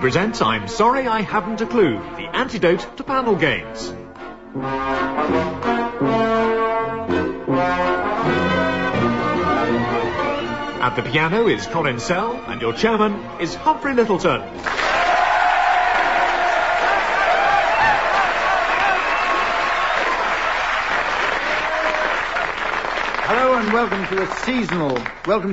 presents I'm Sorry I Haven't a Clue, the antidote to panel games. At the piano is Colin Sell, and your chairman is Humphrey Lyttelton. Hello and welcome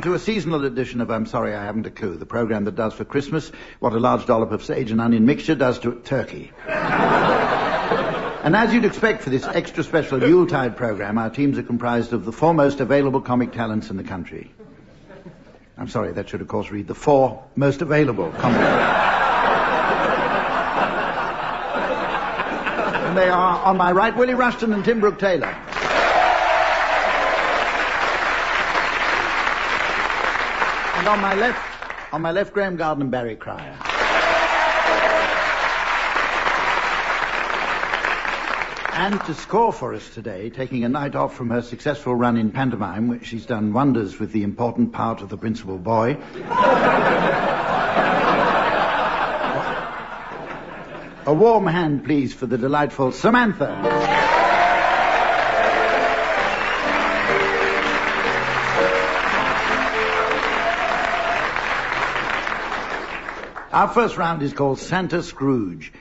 to a seasonal edition of I'm Sorry I Haven't a Clue, the programme that does for Christmas what a large dollop of sage and onion mixture does to turkey. And as you'd expect for this extra special Yuletide programme, our teams are comprised of the foremost available comic talents in the country. I'm sorry, that should of course read the four most available comic And they are, on my right, Willie Rushton and Tim Brooke-Taylor. And on my left, Graeme Garden and Barry Cryer. And to score for us today, taking a night off from her successful run in pantomime, which she's done wonders with the important part of the principal boy. A warm hand, please, for the delightful Samantha. Our first round is called Santa Scrooge.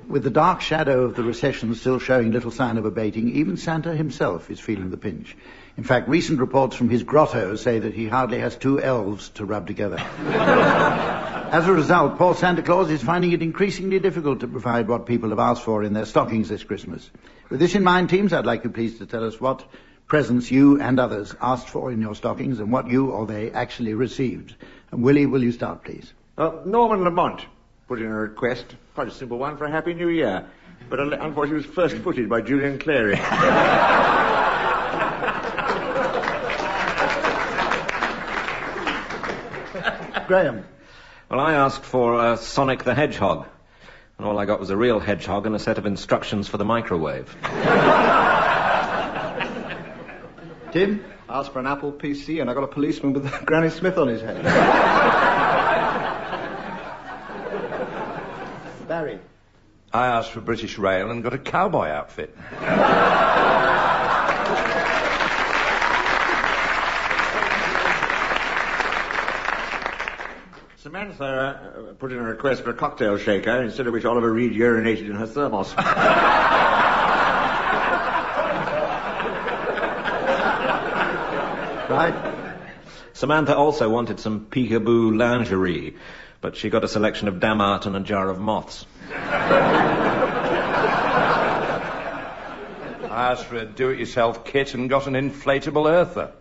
With the dark shadow of the recession still showing little sign of abating, even Santa himself is feeling the pinch. In fact, recent reports from his grotto say that he hardly has two elves to rub together. As a result, poor Santa Claus is finding it increasingly difficult to provide what people have asked for in their stockings this Christmas. With this in mind, teams, I'd like you please to tell us what presents you and others asked for in your stockings and what you or they actually received. And Willie, will you start, please? Norman Lamont put in a request, quite a simple one, for a Happy New Year. But unfortunately it was first footed by Julian Clary. Graeme. Well, I asked for Sonic the Hedgehog. And all I got was a real hedgehog and a set of instructions for the microwave. Tim? I asked for an Apple PC and I got a policeman with Granny Smith on his head. Barry. I asked for British Rail and got a cowboy outfit. Samantha put in a request for a cocktail shaker, instead of which Oliver Reed urinated in her thermos. Right. Samantha also wanted some peekaboo lingerie, but she got a selection of dam art and a jar of moths. I asked for a do-it-yourself kit and got an inflatable earther.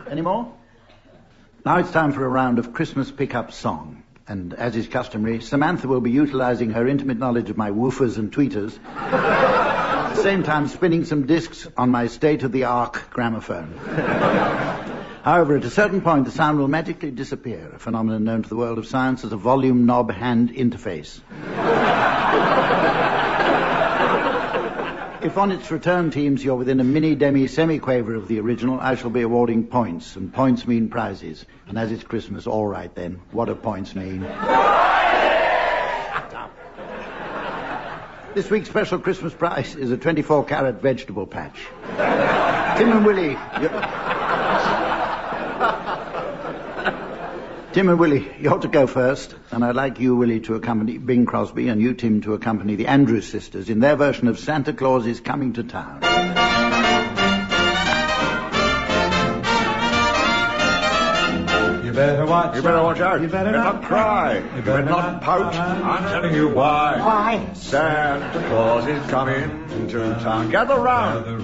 Any more? Now it's time for a round of Christmas pick-up song. And as is customary, Samantha will be utilising her intimate knowledge of my woofers and tweeters, at the same time spinning some discs on my state-of-the-art gramophone. However, at a certain point, the sound will magically disappear, a phenomenon known to the world of science as a volume knob hand interface. If on its return, teams, you're within a mini-demi semi-quaver of the original, I shall be awarding points, and points mean prizes. And as it's Christmas, all right then, what do points mean? This week's special Christmas prize is a 24-carat vegetable patch. Tim and Willie... Tim and Willie, you're to go first, and I'd like you, Willie, to accompany Bing Crosby and you, Tim, to accompany the Andrews sisters in their version of Santa Claus is Coming to Town. You better watch out. You better not cry. You better not pout. I'm telling you why. Why? Santa Claus is coming to town. Gather round. He's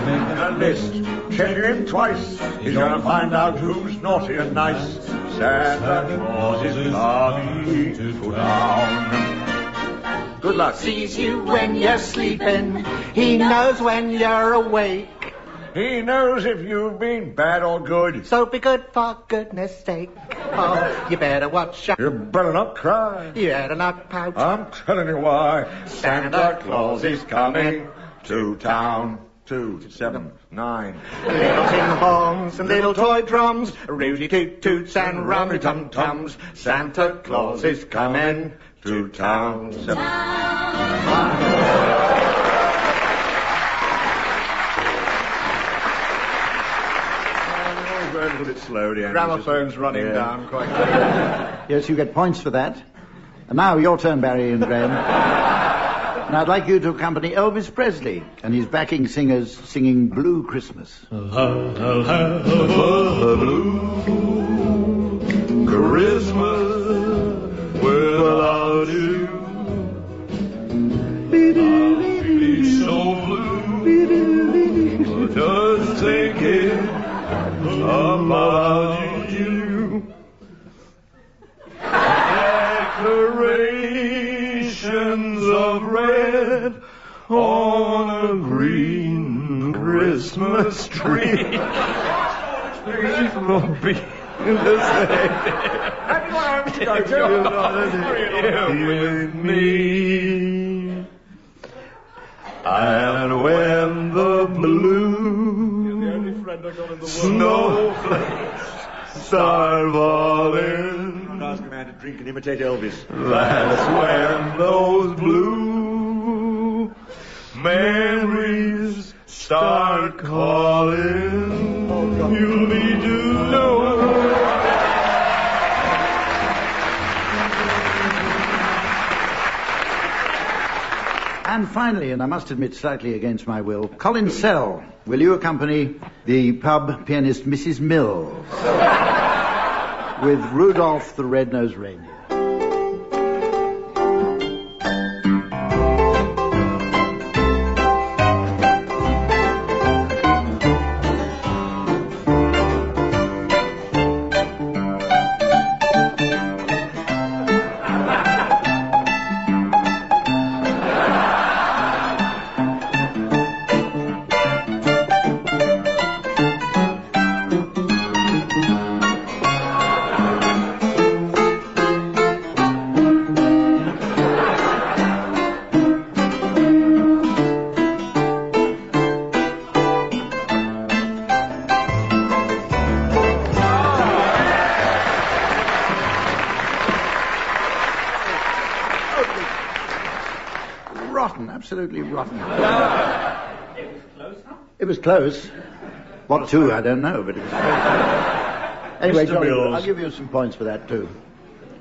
making a list. Check him twice. He's gonna find out who's naughty and nice. Santa Claus is coming to town. Good luck. Sees you when you're sleeping. He knows when you're awake. He knows if you've been bad or good. So be good for goodness sake. Oh, you better watch out. You better not cry. You better not pout. I'm telling you why. Santa Claus is coming to town. 2, 7, 9. Little tin horns and little toy drums, rooty toot toots and rummy tum tums. Santa Claus is coming to town. A little bit slow, the Gramophone's running down quite quickly. Yes, you get points for that. And now your turn, Barry and Graham. And I'd like you to accompany Elvis Presley and his backing singers singing Blue Christmas. I'll have a blue Christmas without you. I'll be so blue just thinking about you. Decorations of red on a green Christmas tree. Will be the same with me. And when the blue snowflakes start falling, Ask a man to drink and imitate Elvis. that's when those blue memories start calling. You'll be due. And finally, and I must admit slightly against my will, Colin Sell, will you accompany the pub pianist Mrs. Mills with Rudolph the Red-Nosed Reindeer? Rotten, absolutely rotten. It was close, huh? It was close. What to, I don't know, but it was close. Anyway, Johnny, I'll give you some points for that, too.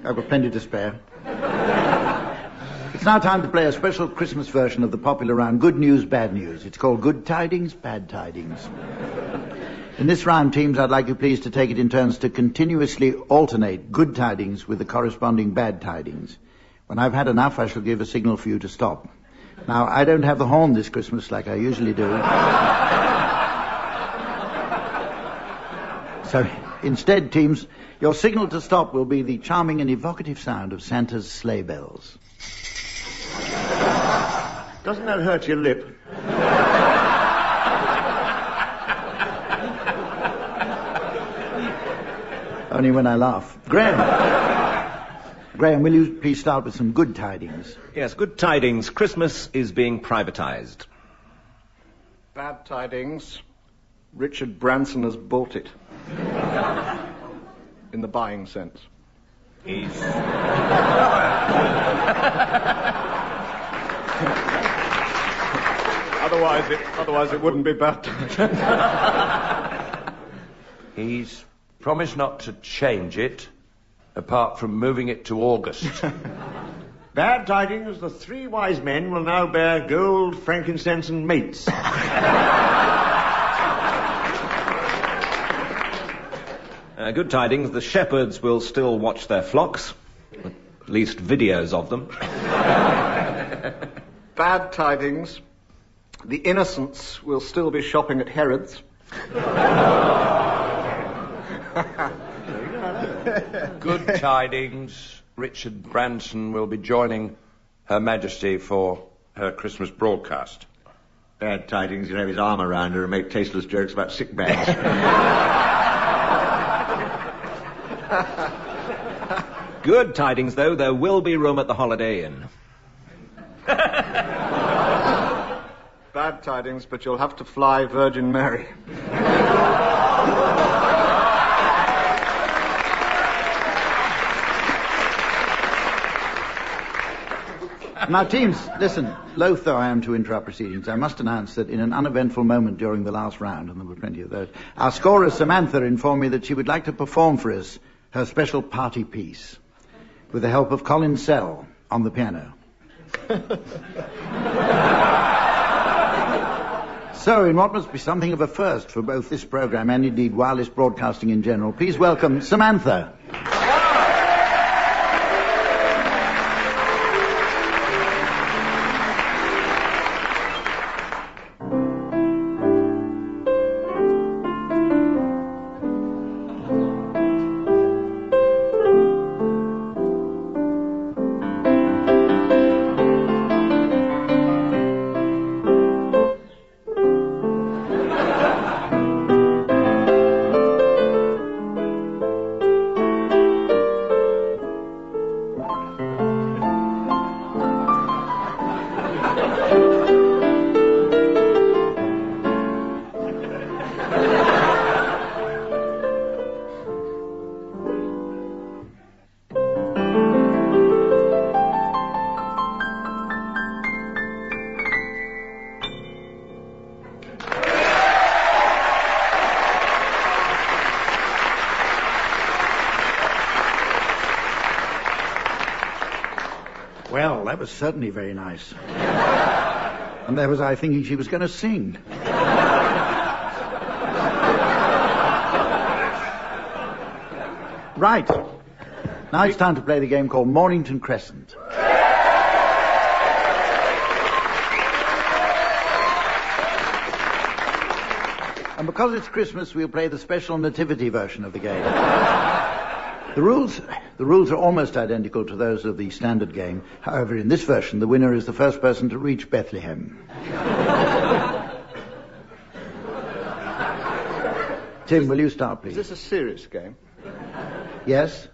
I've got plenty to spare. It's now time to play a special Christmas version of the popular round Good News, Bad News. It's called Good Tidings, Bad Tidings. In this round, teams, I'd like you please to take it in turns to continuously alternate good tidings with the corresponding bad tidings. When I've had enough, I shall give a signal for you to stop. Now, I don't have the horn this Christmas like I usually do. So, instead, teams, your signal to stop will be the charming and evocative sound of Santa's sleigh bells. Doesn't that hurt your lip? Only when I laugh. Graham, will you please start with some good tidings? Yes, good tidings. Christmas is being privatised. Bad tidings. Richard Branson has bought it. In the buying sense. Otherwise it wouldn't be bad tidings. He's promised not to change it, apart from moving it to August. Bad tidings, the three wise men will now bear gold, frankincense, and mates. Good tidings, the shepherds will still watch their flocks, at least videos of them. Bad tidings. The innocents will still be shopping at Herod's. Good tidings, Richard Branson will be joining Her Majesty for her Christmas broadcast. Bad tidings, he'll have his arm around her and make tasteless jokes about sick bags. Good tidings, though, there will be room at the Holiday Inn. Bad tidings, but you'll have to fly Virgin Mary. Now, teams, listen, loath though I am to interrupt proceedings, I must announce that in an uneventful moment during the last round, and there were plenty of those, our scorer Samantha informed me that she would like to perform for us her special party piece with the help of Colin Sell on the piano. So, in what must be something of a first for both this programme and indeed wireless broadcasting in general, please welcome Samantha. Well, that was certainly very nice. And there was I thinking she was going to sing. Right. Now it's time to play the game called Mornington Crescent. And because it's Christmas, we'll play the special nativity version of the game. The rules are almost identical to those of the standard game. However, in this version, the winner is the first person to reach Bethlehem. Tim, will you start, please? Is this a serious game? Yes?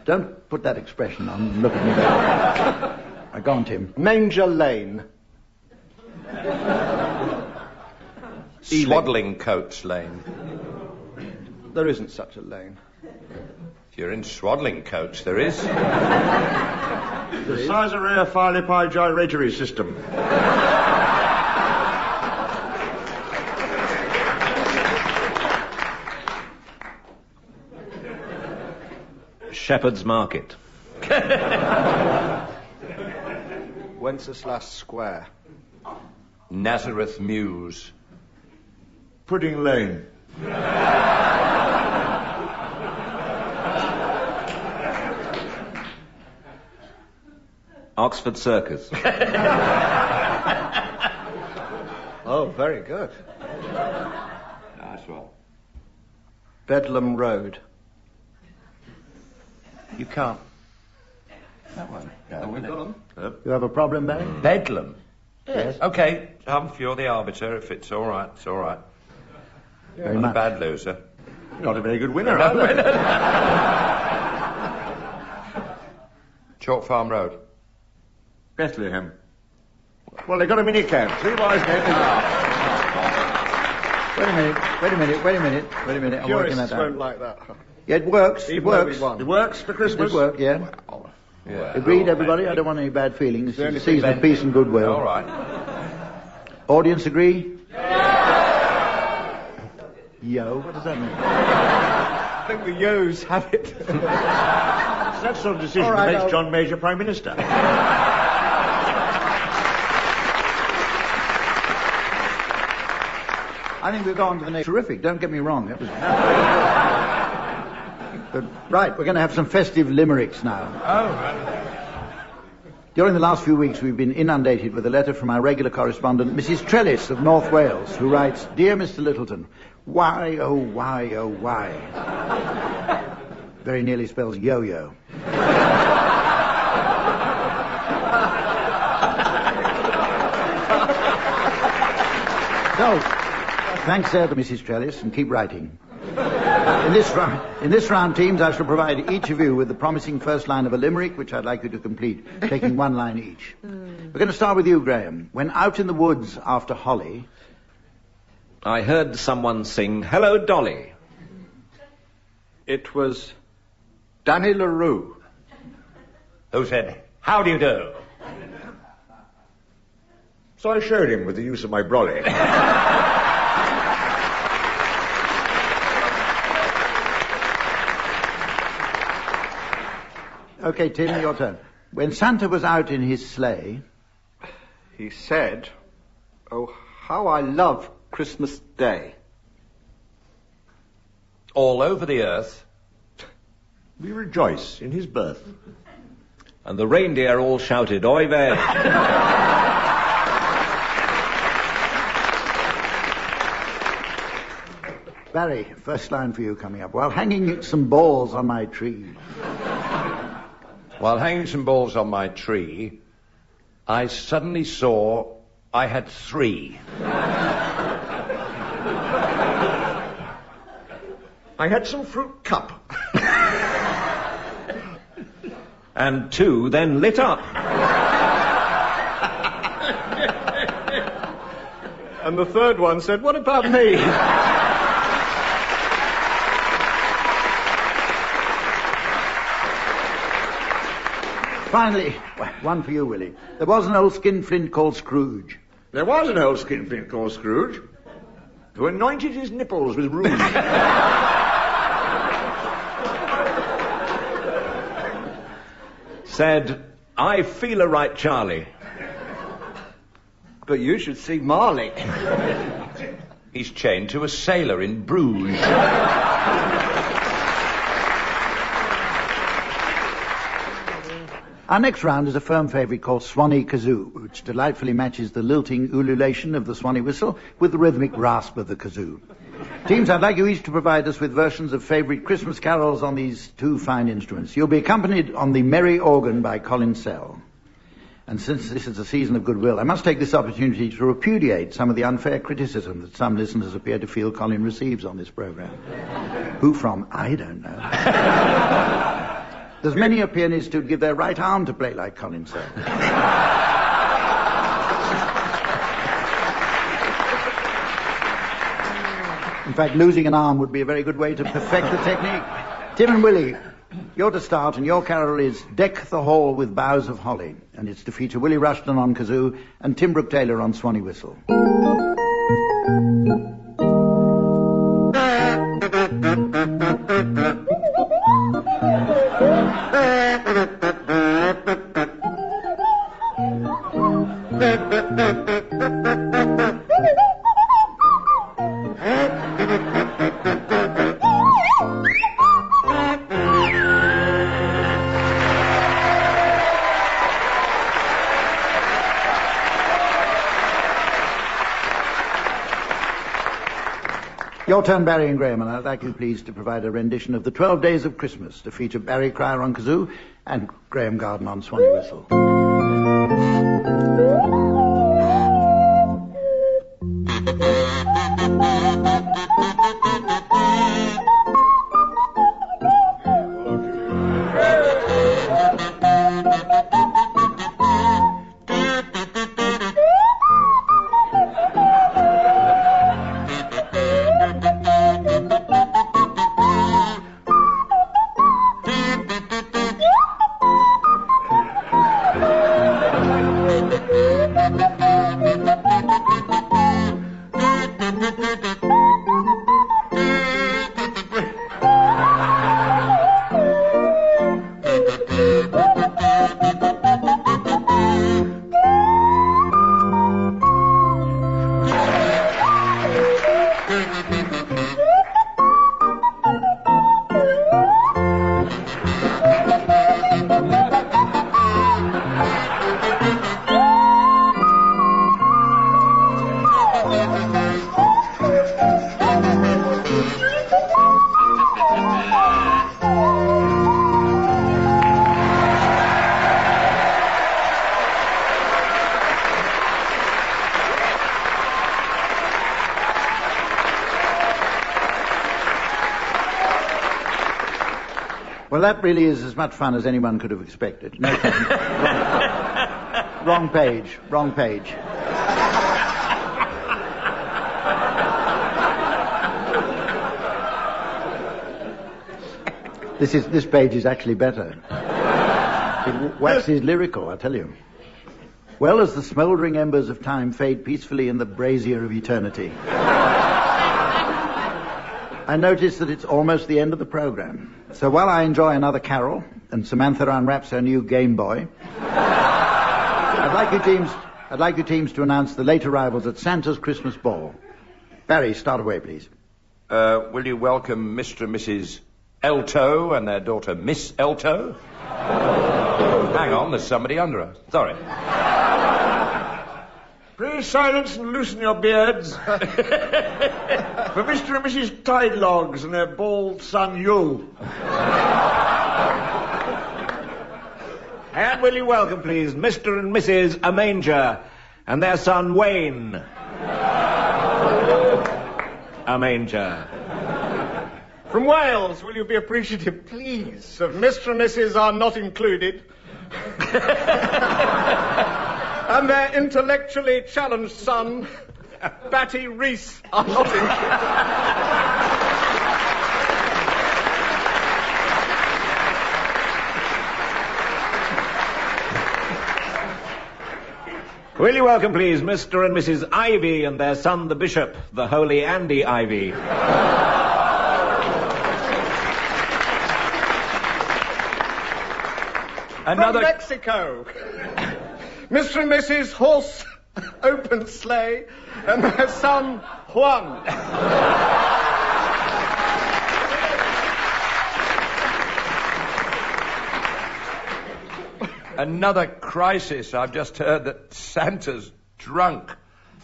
Don't put that expression on and look at me there. Go on, Tim. Manger Lane. Swaddling Coach Lane. There isn't such a lane. If you're in Swaddling Coach, there is. The Caesarea Philippi gyratory system. Shepherd's Market. Wenceslas Square. Nazareth Mews. Pudding Lane. Oxford Circus. Oh, very good. Nice one. Bedlam Road. You can't. That one. Oh, we've got them. You have a problem, Barry? Bedlam. Yes. Okay, Humph, you're the arbiter. If it's all right, it's all right. Very Not much. a bad loser. Not a very good winner, either. Chalk Farm Road. Bethlehem. Well, they got a minicab. 3 wise men. Wait a minute. I'm working that Purists won't out. like that. Yeah, it works. It Even though works. we won. It works for It Christmas. does work, yeah. Yeah. Agreed, everybody? I don't want any bad feelings. only It's a season of peace and goodwill. All right. Audience agree? Yo, what does that mean? I think the Yos have it. It's that sort of decision All right, that makes I'll- John Major Prime Minister. I think we'll go on to the next. Terrific, don't get me wrong. That was... But, right, we're going to have some festive limericks now. During the last few weeks, we've been inundated with a letter from our regular correspondent, Mrs. Trellis of North Wales, who writes, "Dear Mr. Lyttelton, why, oh, why, oh, why?" Very nearly spells yo-yo. So, thanks, sir, to Mrs. Trellis, and keep writing. In this round, teams, I shall provide each of you with the promising first line of a limerick, which I'd like you to complete, taking one line each. We're going to start with you, Graeme. When out in the woods after holly, I heard someone sing, "Hello, Dolly." It was Danny LaRue. Who said, "How do you do?" So I showed him with the use of my brolly. Okay, Tim, your turn. When Santa was out in his sleigh, He said, "Oh, how I love Christmas Day." All over the earth. We rejoice in his birth. And the reindeer all shouted, "Oy vey." Barry, first line for you coming up. While hanging some balls on my tree. While hanging some balls on my tree, I suddenly saw I had 3. I had some fruit cup. And 2 then lit up. And the third one said, "What about me?" Finally, one for you, Willie. There was an old skinflint called Scrooge. There was an old skinflint called Scrooge who anointed his nipples with rouge. Said, "I feel a right Charlie." But you should see Marley. He's chained to a sailor in Bruges. Our next round is a firm favourite called Swanee Kazoo, which delightfully matches the lilting ululation of the Swanee whistle with the rhythmic rasp of the kazoo. Teams, I'd like you each to provide us with versions of favourite Christmas carols on these 2 fine instruments. You'll be accompanied on the merry organ by Colin Sell. And since this is a season of goodwill, I must take this opportunity to repudiate some of the unfair criticism that some listeners appear to feel Colin receives on this programme. Who from? I don't know. There's many a pianist who'd give their right arm to play like Colin Sell. In fact, losing an arm would be a very good way to perfect the technique. Tim and Willie, you're to start, and your carol is "Deck the Hall with Boughs of Holly," and it's to feature Willie Rushton on kazoo and Tim Brooke-Taylor on Swanee whistle. Your turn, Barry and Graeme, and I'd like you, please, to provide a rendition of the 12 Days of Christmas to feature Barry Cryer on kazoo and Graeme Garden on Swanee whistle. that really is as much fun as anyone could have expected. No problem. Wrong page. This page is actually better. It waxes lyrical, I tell you. Well, as the smouldering embers of time fade peacefully in the brazier of eternity, I notice that it's almost the end of the program. So while I enjoy another carol and Samantha unwraps her new Game Boy, I'd like you teams to announce the late arrivals at Santa's Christmas Ball. Barry, start away, please. Will you welcome Mr. and Mrs. Elto and their daughter Miss Elto? Hang on, there's somebody under us. Sorry. Please silence and loosen your beards. For Mr. and Mrs. Tidelogs and their bald son Yule. And will you welcome, please, Mr. and Mrs. Amanger and their son Wayne. Amanger. From Wales, will you be appreciative, please, of Mr. and Mrs. Are Not Included, and their intellectually challenged son, Batty Reese, Are Not Included. Will you welcome, please, Mr. and Mrs. Ivy and their son, the Bishop, the Holy Andy Ivy. From Mexico, Mr. and Mrs. Horse Open Sleigh and their son, Juan. Another crisis. I've just heard that Santa's drunk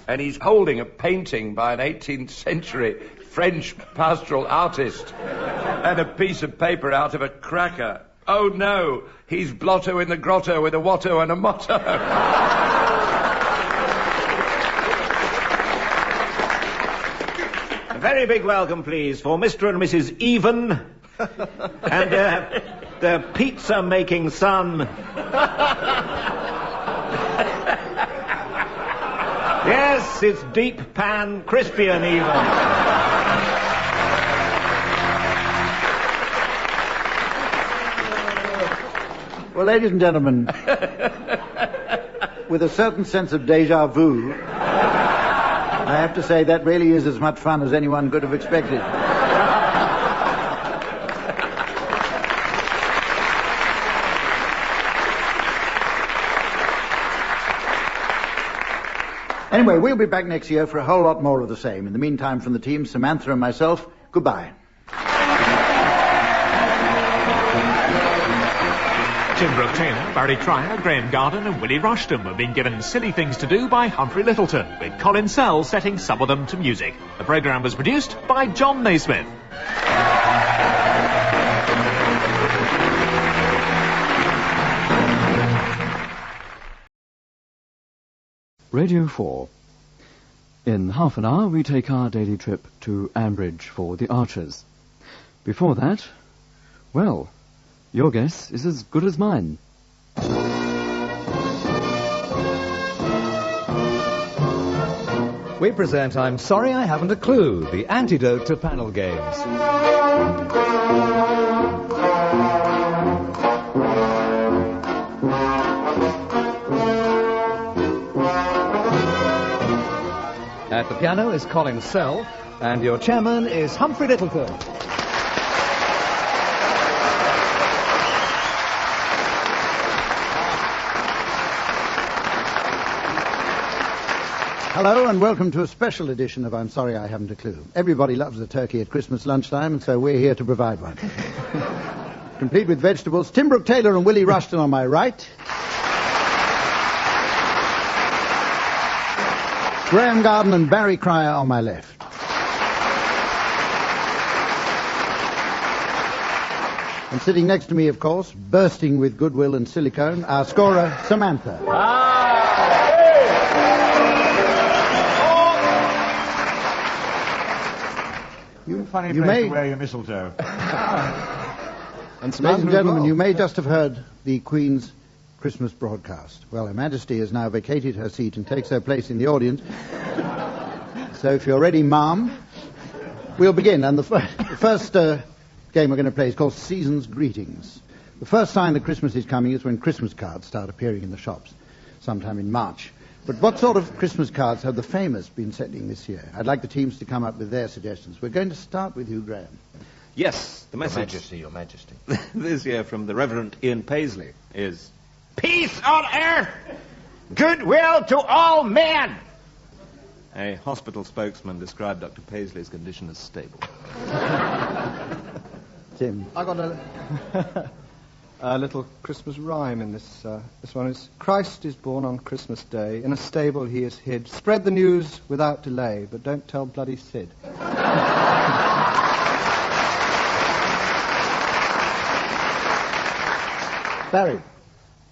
and he's holding a painting by an 18th century French pastoral artist and a piece of paper out of a cracker. Oh no, he's blotto in the grotto with a watto and a motto. A very big welcome, please, for Mr. and Mrs. Even and their pizza-making son. Yes, it's deep pan, crispy and even. Well, ladies and gentlemen, with a certain sense of déjà vu, I have to say that really is as much fun as anyone could have expected. Anyway, we'll be back next year for a whole lot more of the same. In the meantime, from the team, Samantha and myself, goodbye. Tim Brooke-Taylor, Barry Cryer, Graeme Garden and Willie Rushton have been given silly things to do by Humphrey Lyttelton, with Colin Sell setting some of them to music. The programme was produced by John Naismith. Radio 4. In half an hour, we take our daily trip to Ambridge for the Archers. Before that, well, your guess is as good as mine. We present I'm Sorry I Haven't a Clue, the antidote to panel games. At the piano is Colin Sell, and your chairman is Humphrey Lyttelton. Hello and welcome to a special edition of I'm Sorry I Haven't a Clue. Everybody loves a turkey at Christmas lunchtime, and so we're here to provide one. Complete with vegetables, Tim Brooke-Taylor and Willie Rushton on my right. Graeme Garden and Barry Cryer on my left. And sitting next to me, of course, bursting with goodwill and silicone, our scorer, Samantha. You funny place to wear your mistletoe. And some Ladies and Andrew as gentlemen, well. you may just have heard the Queen's Christmas broadcast. Well, Her Majesty has now vacated her seat and takes her place in the audience. So if you're ready, ma'am, we'll begin. And the first game we're going to play is called Season's Greetings. The first sign that Christmas is coming is when Christmas cards start appearing in the shops, sometime in March. But what sort of Christmas cards have the famous been sending this year? I'd like the teams to come up with their suggestions. We're going to start with you, Graeme. Yes, the message Your Majesty. this year from the Reverend Ian Paisley is peace on earth, goodwill to all men. A hospital spokesman described Dr. Paisley's condition as stable. Tim. I got a little Christmas rhyme in this. This one is: Christ is born on Christmas Day. In a stable he is hid. Spread the news without delay, but don't tell bloody Sid. Barry.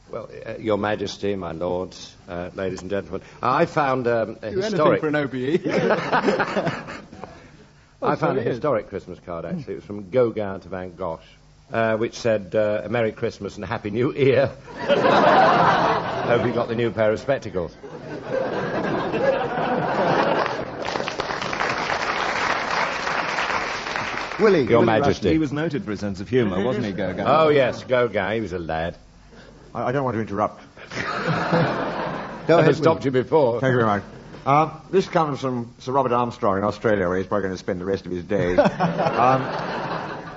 Well, Your Majesty, my lords, ladies and gentlemen, I found a historic... for an OBE. I found a historic Christmas card, actually. It was from Gauguin to Van Gogh, which said, a Merry Christmas and a Happy New Year. Hope you got the new pair of spectacles. Willie. Your Majesty. He was noted for his sense of humour, wasn't he, Gauguin? Oh, yes, Gauguin. He was a lad. I don't want to interrupt. Go I ahead. Thank stopped you before. you very much. This comes from Sir Robert Armstrong in Australia, where he's probably going to spend the rest of his days.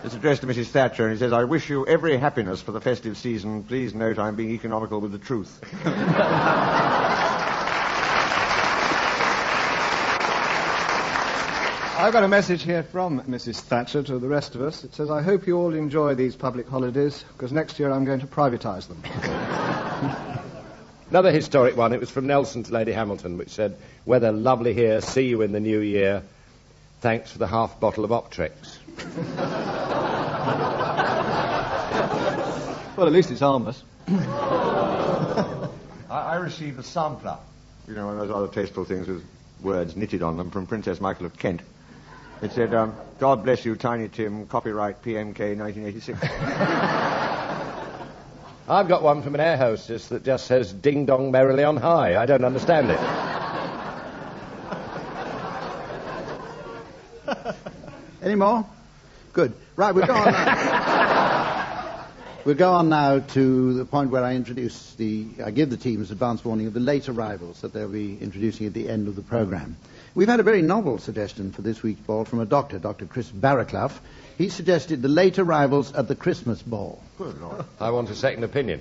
It's addressed to Mrs. Thatcher, and he says, I wish you every happiness for the festive season. Please note I'm being economical with the truth. I've got a message here from Mrs. Thatcher to the rest of us. It says, I hope you all enjoy these public holidays, because next year I'm going to privatise them. Another historic one. It was from Nelson to Lady Hamilton, which said, weather lovely here, see you in the new year. Thanks for the half bottle of Optrex. Well, at least it's harmless. I received a sampler. You know, one of those other tasteful things with words knitted on them from Princess Michael of Kent. It said, God bless you, Tiny Tim, copyright PMK 1986. I've got one from an air hostess that just says, ding dong merrily on high. I don't understand it. Any more? Good. Right, we'll go on now. We'll go on now to the point where I give the teams advance warning of the late arrivals that they'll be introducing at the end of the programme. We've had a very novel suggestion for this week's ball from a doctor, Dr. Chris Barraclough. He suggested the late arrivals at the Christmas ball. Good Lord. I want a second opinion.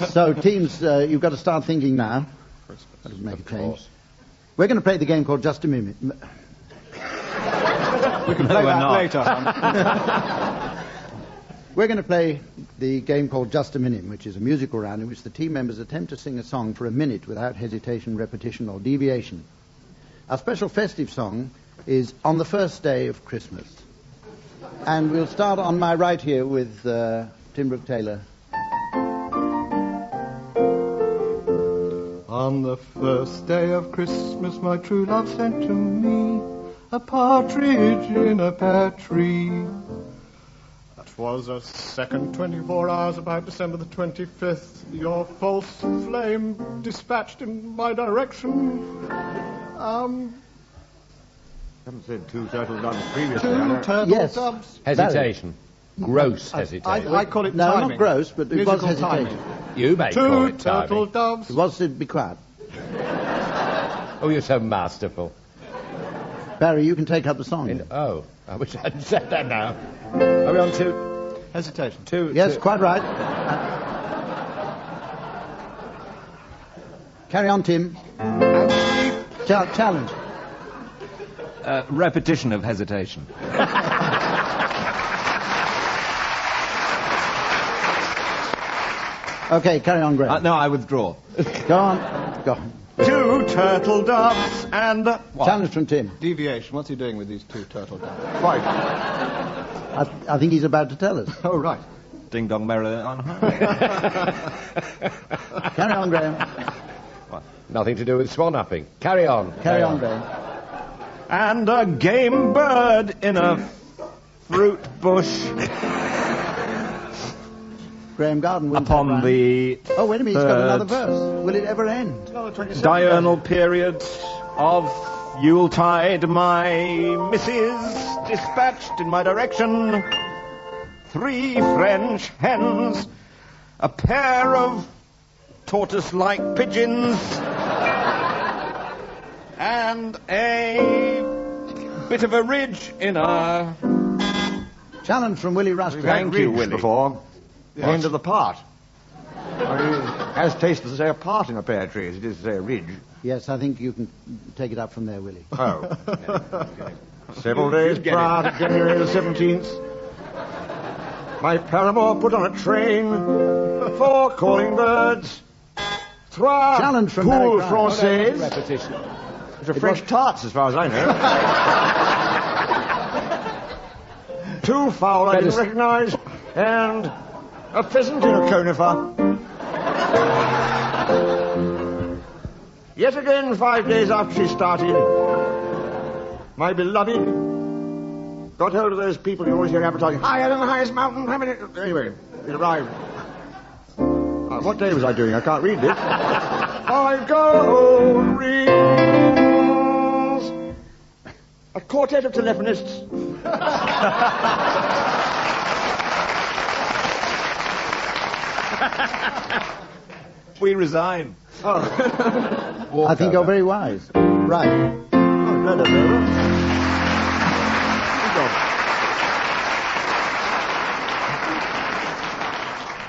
So, teams, you've got to start thinking now. That doesn't make a change. Course. We're going to play the game called Just a Minute. We can play that later. We're going to play the game called Just a Minute, which is a musical round in which the team members attempt to sing a song for a minute without hesitation, repetition, or deviation. Our special festive song is On the First Day of Christmas. And we'll start on my right here with Tim Brooke-Taylor. On the first day of Christmas, my true love sent to me a partridge in a pear tree. That was a second 24 hours about December the 25th. Your false flame dispatched in my direction. Haven't said two turtle doves previously. Two turtle Yes. doves. Hesitation. Gross hesitation. I call it No, timing. not gross, but it was Musical hesitation. timing. You may call Two it timing. turtle doves. It was to be quiet. Oh, you're so masterful. Barry, you can take up the song. Oh, I wish I hadn't said that now. Are we on two? Hesitation. Yes, quite right. Carry on, Tim. Challenge. Repetition of hesitation. Okay, carry on, Graham. No, I withdraw. Go on. Go on. Two turtle doves and... Challenge from Tim. Deviation. What's he doing with these two turtle doves? Quite. I think he's about to tell us. Oh, right. Ding dong merrily on high. Carry on, Graham. Nothing to do with swan upping. Carry on. Carry on, Graham. And a game bird in a fruit bush Graeme Garden wins upon that round. the Oh, wait a minute, he's got another verse. Will it ever end? diurnal period of Yuletide. My missus dispatched in my direction 3 French hens, a pair of tortoise-like pigeons, and a bit of a ridge in a... Challenge from Willie Rushton. Thank you, Willie. Before. The end of the part. As tasteless to say a part in a pear tree as it is to say a ridge. Yes, I think you can take it up from there, Willie. Oh. Several days prior to January the 17th, my paramour put on a train 4 calling birds, 3 Challenge from poules Barry Cryer. françaises. Repetition. Which are French tarts, as far as I know. 2 fowl I didn't recognise, and a pheasant in a conifer. Yet again, 5 days after she started, my beloved got hold of those people you always hear advertising, higher than the highest mountain. Anyway, it arrived. What day was I doing? I can't read this. 5 gold rings. A quartet of telephonists. We resign. I think you're very wise. Right.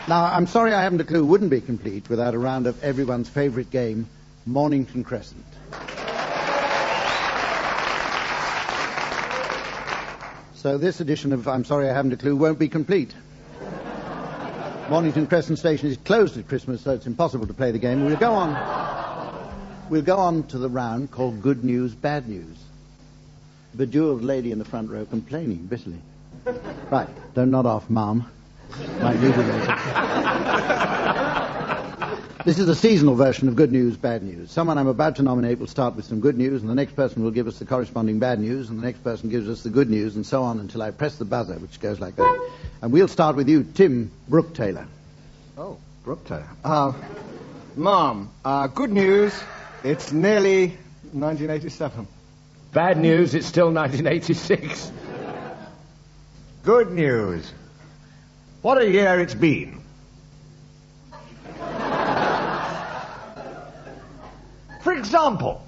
Now, I'm sorry I haven't a clue wouldn't be complete without a round of everyone's favourite game, Mornington Crescent. So this edition of I'm Sorry I Haven't a Clue won't be complete. Mornington Crescent Station is closed at Christmas, so it's impossible to play the game. We'll go on to the round called Good News, Bad News. Bejeweled lady in the front row complaining bitterly. Right, don't nod off, Mum. Might need it later. This is a seasonal version of Good News, Bad News. Someone I'm about to nominate will start with some good news, and the next person will give us the corresponding bad news, and the next person gives us the good news, and so on until I press the buzzer, which goes like that. And we'll start with you, Tim Brooke-Taylor. Oh, Brooke-Taylor. Mom, good news, it's nearly 1987. Bad news, it's still 1986. Good news. What a year it's been. For example,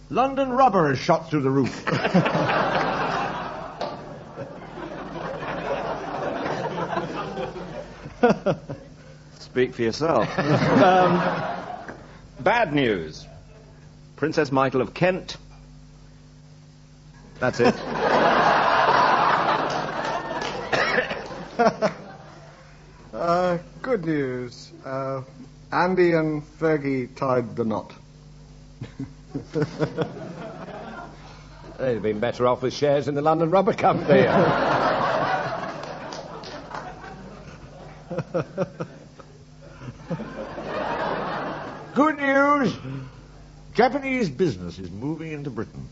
London rubber has shot through the roof. Speak for yourself. Bad news. Princess Michael of Kent. That's it. Good news. Andy and Fergie tied the knot. They'd have been better off with shares in the London Rubber Company. Good news. Japanese business is moving into Britain.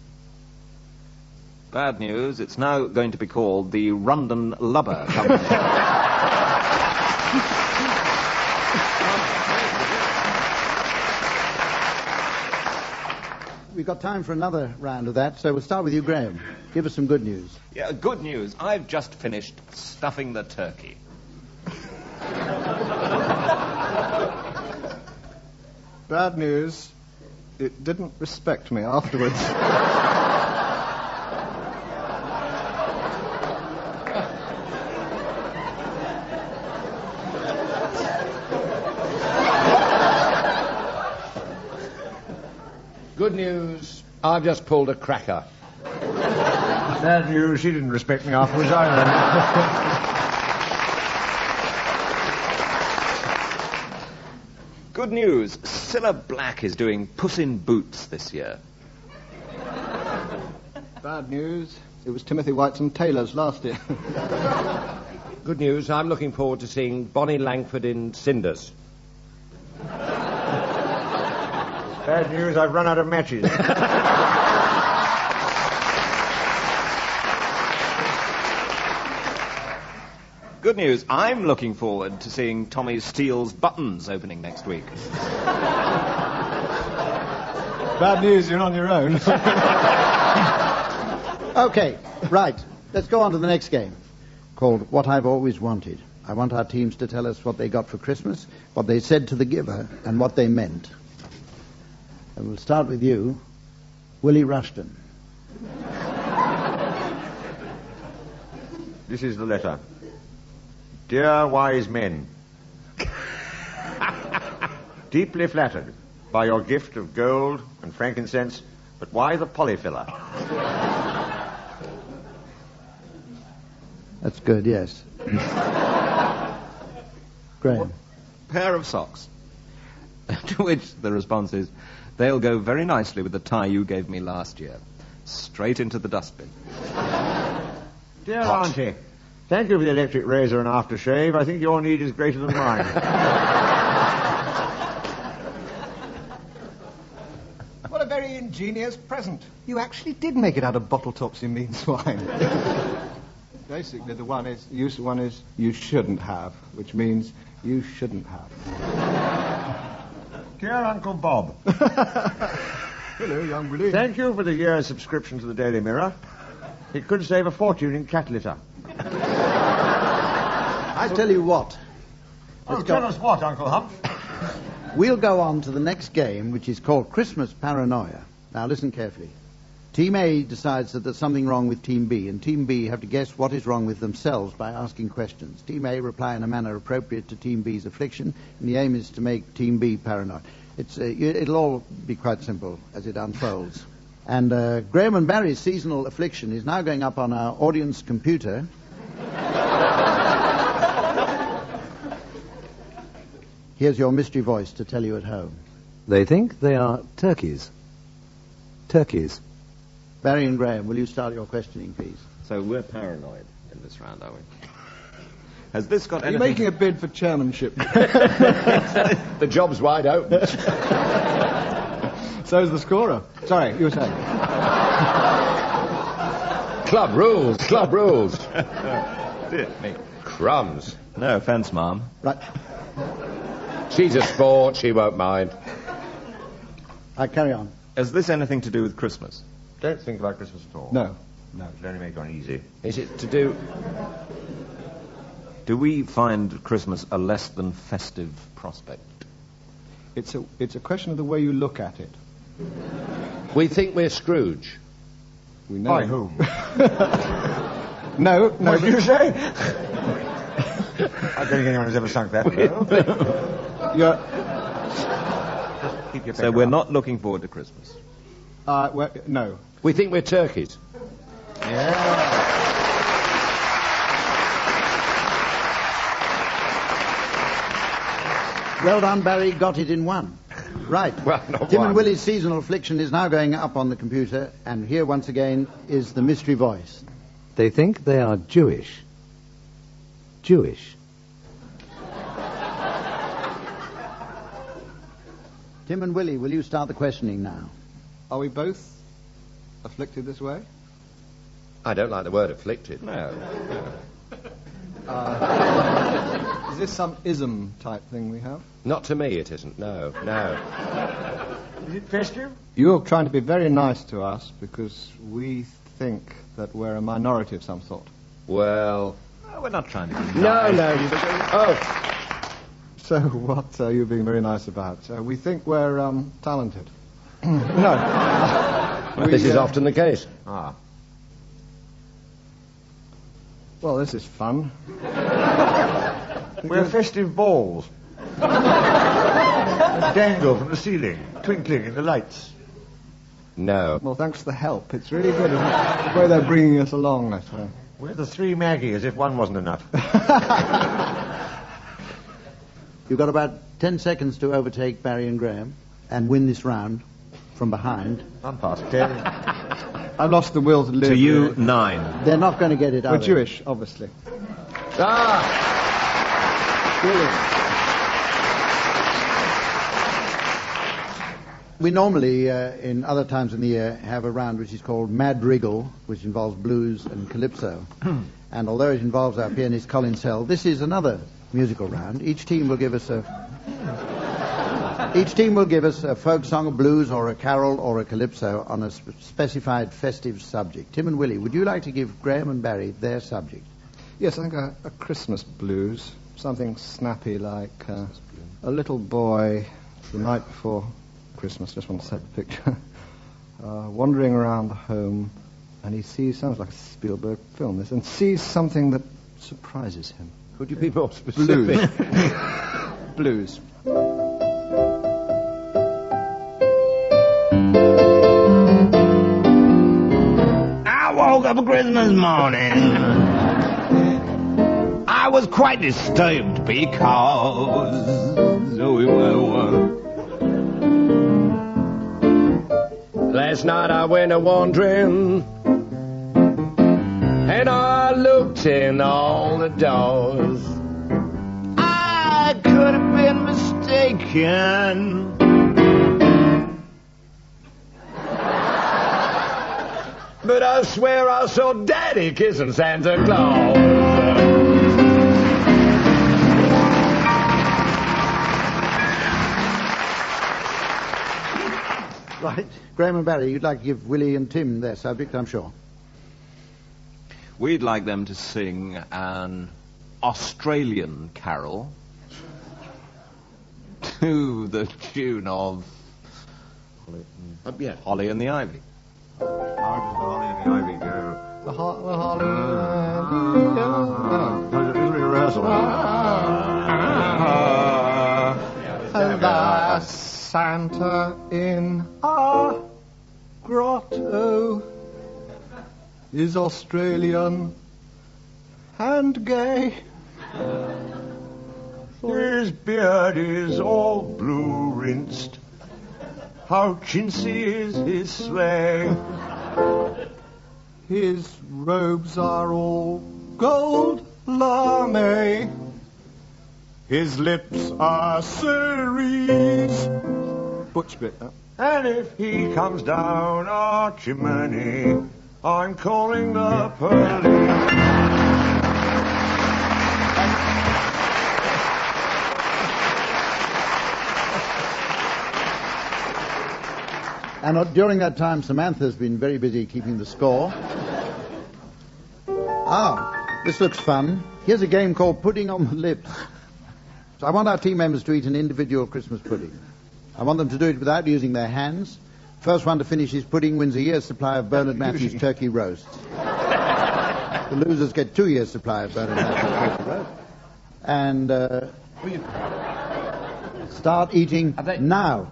Bad news. It's now going to be called the London Lubber Company. We've got time for another round of that, so we'll start with you, Graeme. Give us some good news. Yeah, good news. I've just finished stuffing the turkey. Bad news, it didn't respect me afterwards. Good news, I've just pulled a cracker. Bad news, she didn't respect me afterwards either. Good news. Cilla Black is doing Puss in Boots this year. Bad news, it was Timothy Whiteson Taylor's last year. Good news, I'm looking forward to seeing Bonnie Langford in Cinders. Bad news, I've run out of matches. good news. I'm looking forward to seeing Tommy Steele's Buttons opening next week. Bad news, you're on your own. Okay, right. Let's go on to the next game, called What I've Always Wanted. I want our teams to tell us what they got for Christmas, what they said to the giver, and what they meant. And we'll start with you, Willie Rushton. This is the letter. Dear wise men, deeply flattered by your gift of gold and frankincense, but why the polyfiller? That's good, yes. Graeme. Pair of socks. To which the response is, they'll go very nicely with the tie you gave me last year. Straight into the dustbin. Dear Auntie, thank you for the electric razor and aftershave. I think your need is greater than mine. What a very ingenious present. You actually did make it out of bottle tops, you mean swine. Basically, the one is you shouldn't have, which means you shouldn't have. Dear Uncle Bob. Hello, young Willie. Thank you for the year's subscription to the Daily Mirror. It could save a fortune in cat litter. I tell you what. Tell us what, Uncle Hump? We'll go on to the next game, which is called Christmas Paranoia. Now, listen carefully. Team A decides that there's something wrong with Team B, and Team B have to guess what is wrong with themselves by asking questions. Team A reply in a manner appropriate to Team B's affliction, and the aim is to make Team B paranoid. It'll all be quite simple as it unfolds. And Graeme and Barry's seasonal affliction is now going up on our audience computer. Here's your mystery voice to tell you at home. They think they are turkeys. Turkeys. Barry and Graeme, will you start your questioning, please? So we're paranoid in this round, are we? Has this got Are you anything... making a bid for chairmanship? The job's wide open. So's the scorer. Sorry, you were saying. Club rules, club rules. Dear me. Crumbs. No offence, Ma'am. Right. She's a sport, she won't mind. Carry on. Has this anything to do with Christmas? Don't think about Christmas at all. No. It'll only make you uneasy. Is it to do... Do we find Christmas a less than festive prospect? It's a question of the way you look at it. We think we're Scrooge. We know. By whom? No. What did you say? I don't think anyone has ever sunk that low. Keep your So we're not looking forward to Christmas. No. We think we're turkeys. Yeah. Well done, Barry. Got it in one. Right. Well, not Tim one. and Willie's seasonal affliction is now going up on the computer, and here once again is the mystery voice. They think they are Jewish. Jewish. Tim and Willie, will you start the questioning now? Are we both afflicted this way? I don't like the word afflicted. No. Is this some ism type thing we have? Not to me, it isn't. No. Is it festive? You're trying to be very nice to us because we think that we're a minority of some sort. Well... No, we're not trying to be No. Oh, So what are you being very nice about? We think we're talented. No. this is often the case. Ah. Well, this is fun. We're festive balls. Dangle from the ceiling, twinkling in the lights. No. Well, thanks for the help. It's really good, isn't it? The way they're bringing us along, I suppose. We're the three Maggie, as if one wasn't enough. You've got about 10 seconds to overtake Barry and Graeme and win this round from behind. I'm past 10. I've lost the will to live. To you, 9. They're not going to get it out. We're Jewish, obviously. We normally, in other times in the year, have a round which is called Madrigal, which involves blues and calypso. And although it involves our pianist Colin Sell, this is another musical round. Each team will give us a folk song, a blues, or a carol, or a calypso on a specified festive subject. Tim and Willie, would you like to give Graeme and Barry their subject? Yes, I think a Christmas blues, something snappy like a little boy the night before Christmas, just want to set the picture, wandering around the home, and he sees, sounds like a Spielberg film, this, and sees something that surprises him. Could you be more specific? Blues. I woke up Christmas morning. I was quite disturbed because last night I went a-wandering, and I looked in all the doors. I could have been mistaken. But I swear I saw Daddy kissing Santa Claus. Right. Graeme and Barry, you'd like to give Willie and Tim their subject, I'm sure. We'd like them to sing an Australian carol to the tune of Holly and the Ivy. How does the Holly and the Ivy go? The Holly and the Santa in a grotto is Australian and gay. His beard is all blue rinsed. How chintzy is his sleigh. His robes are all gold lame. His lips are cerise. Butch bit, huh? And if he comes down our chimney, I'm calling the police. And during that time, Samantha's been very busy keeping the score. This looks fun. Here's a game called Pudding on the Lips. So I want our team members to eat an individual Christmas pudding. I want them to do it without using their hands. First one to finish his pudding wins a year's supply of Bernard Matthews turkey roasts. The losers get 2 years' supply of Bernard Matthews turkey roast. And start eating now.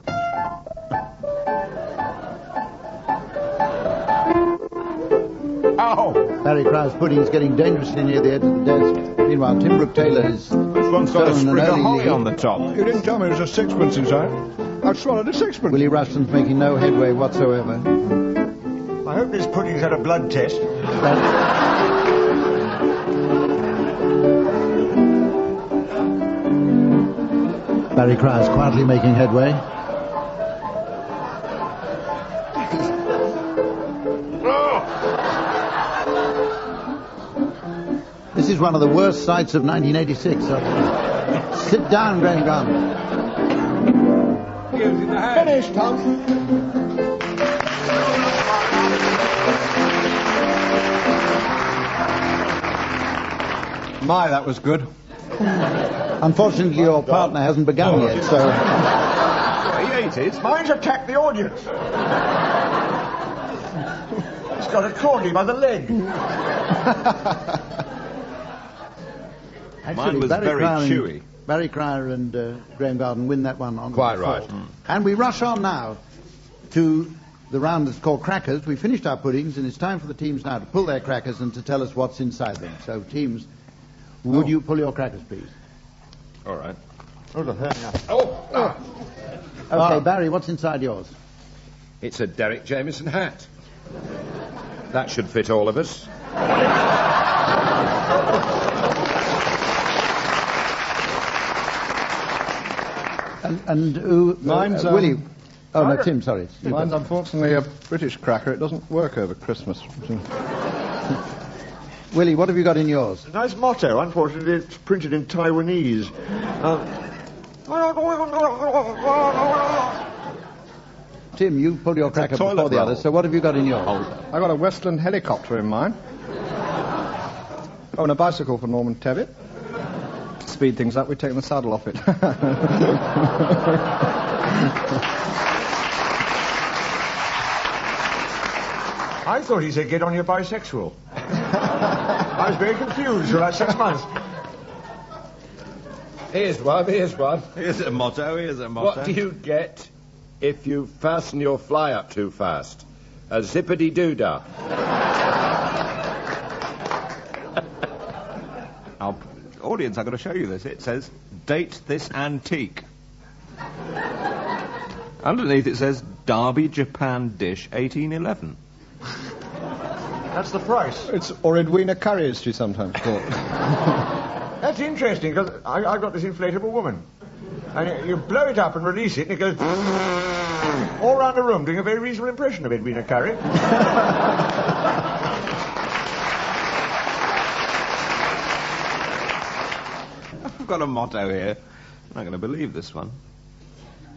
Ow! Barry Crow's pudding is getting dangerously near the edge of the desk. Meanwhile, Tim Brooke-Taylor is One's got a sprig of holly on the top. You didn't tell me there was a sixpence inside. I've swallowed a sixpence. Willie Rushton's making no headway whatsoever. I hope this pudding's had a blood test. Barry Crow's quietly making headway. This is one of the worst sights of 1986. Sit down, Graeme Garden. Finish, Tom. My, that was good. Unfortunately, your partner hasn't begun yet, so... He ate it. Mine's attacked the audience. It's got a corgi by the leg. Actually, mine was very chewy. Barry Cryer and Graeme Garden win that one on Quite the right. floor. And we rush on now to the round that's called Crackers. We finished our puddings, and it's time for the teams now to pull their crackers and to tell us what's inside them. So, teams, would you pull your crackers, please? All right. Okay, Barry, what's inside yours? It's a Derek Jameson hat. That should fit all of us. And Mine's Willie, Oh, no, Tim, sorry. Mine's unfortunately a British cracker. It doesn't work over Christmas. Willie, what have you got in yours? A nice motto. Unfortunately, it's printed in Taiwanese. Tim, you pulled your cracker before the others, so what have you got in yours? I got a Westland helicopter in mine. Oh, and a bicycle for Norman Tevitt. To speed things up, we've taken the saddle off it. I thought he said, get on your bisexual. I was very confused for like 6 months. Here's one. Here's a motto. What do you get if you fasten your fly up too fast? A zippity-doo-dah. Our audience, I've got to show you this. It says, date this antique. Underneath it says, Derby Japan dish 1811. That's the price. It's or Edwina curry, as she sometimes called. That's interesting, because I got this inflatable woman. And you blow it up and release it, and it goes all around the room, doing a very reasonable impression of Edwina Curry. I've got a motto here. I'm not going to believe this one.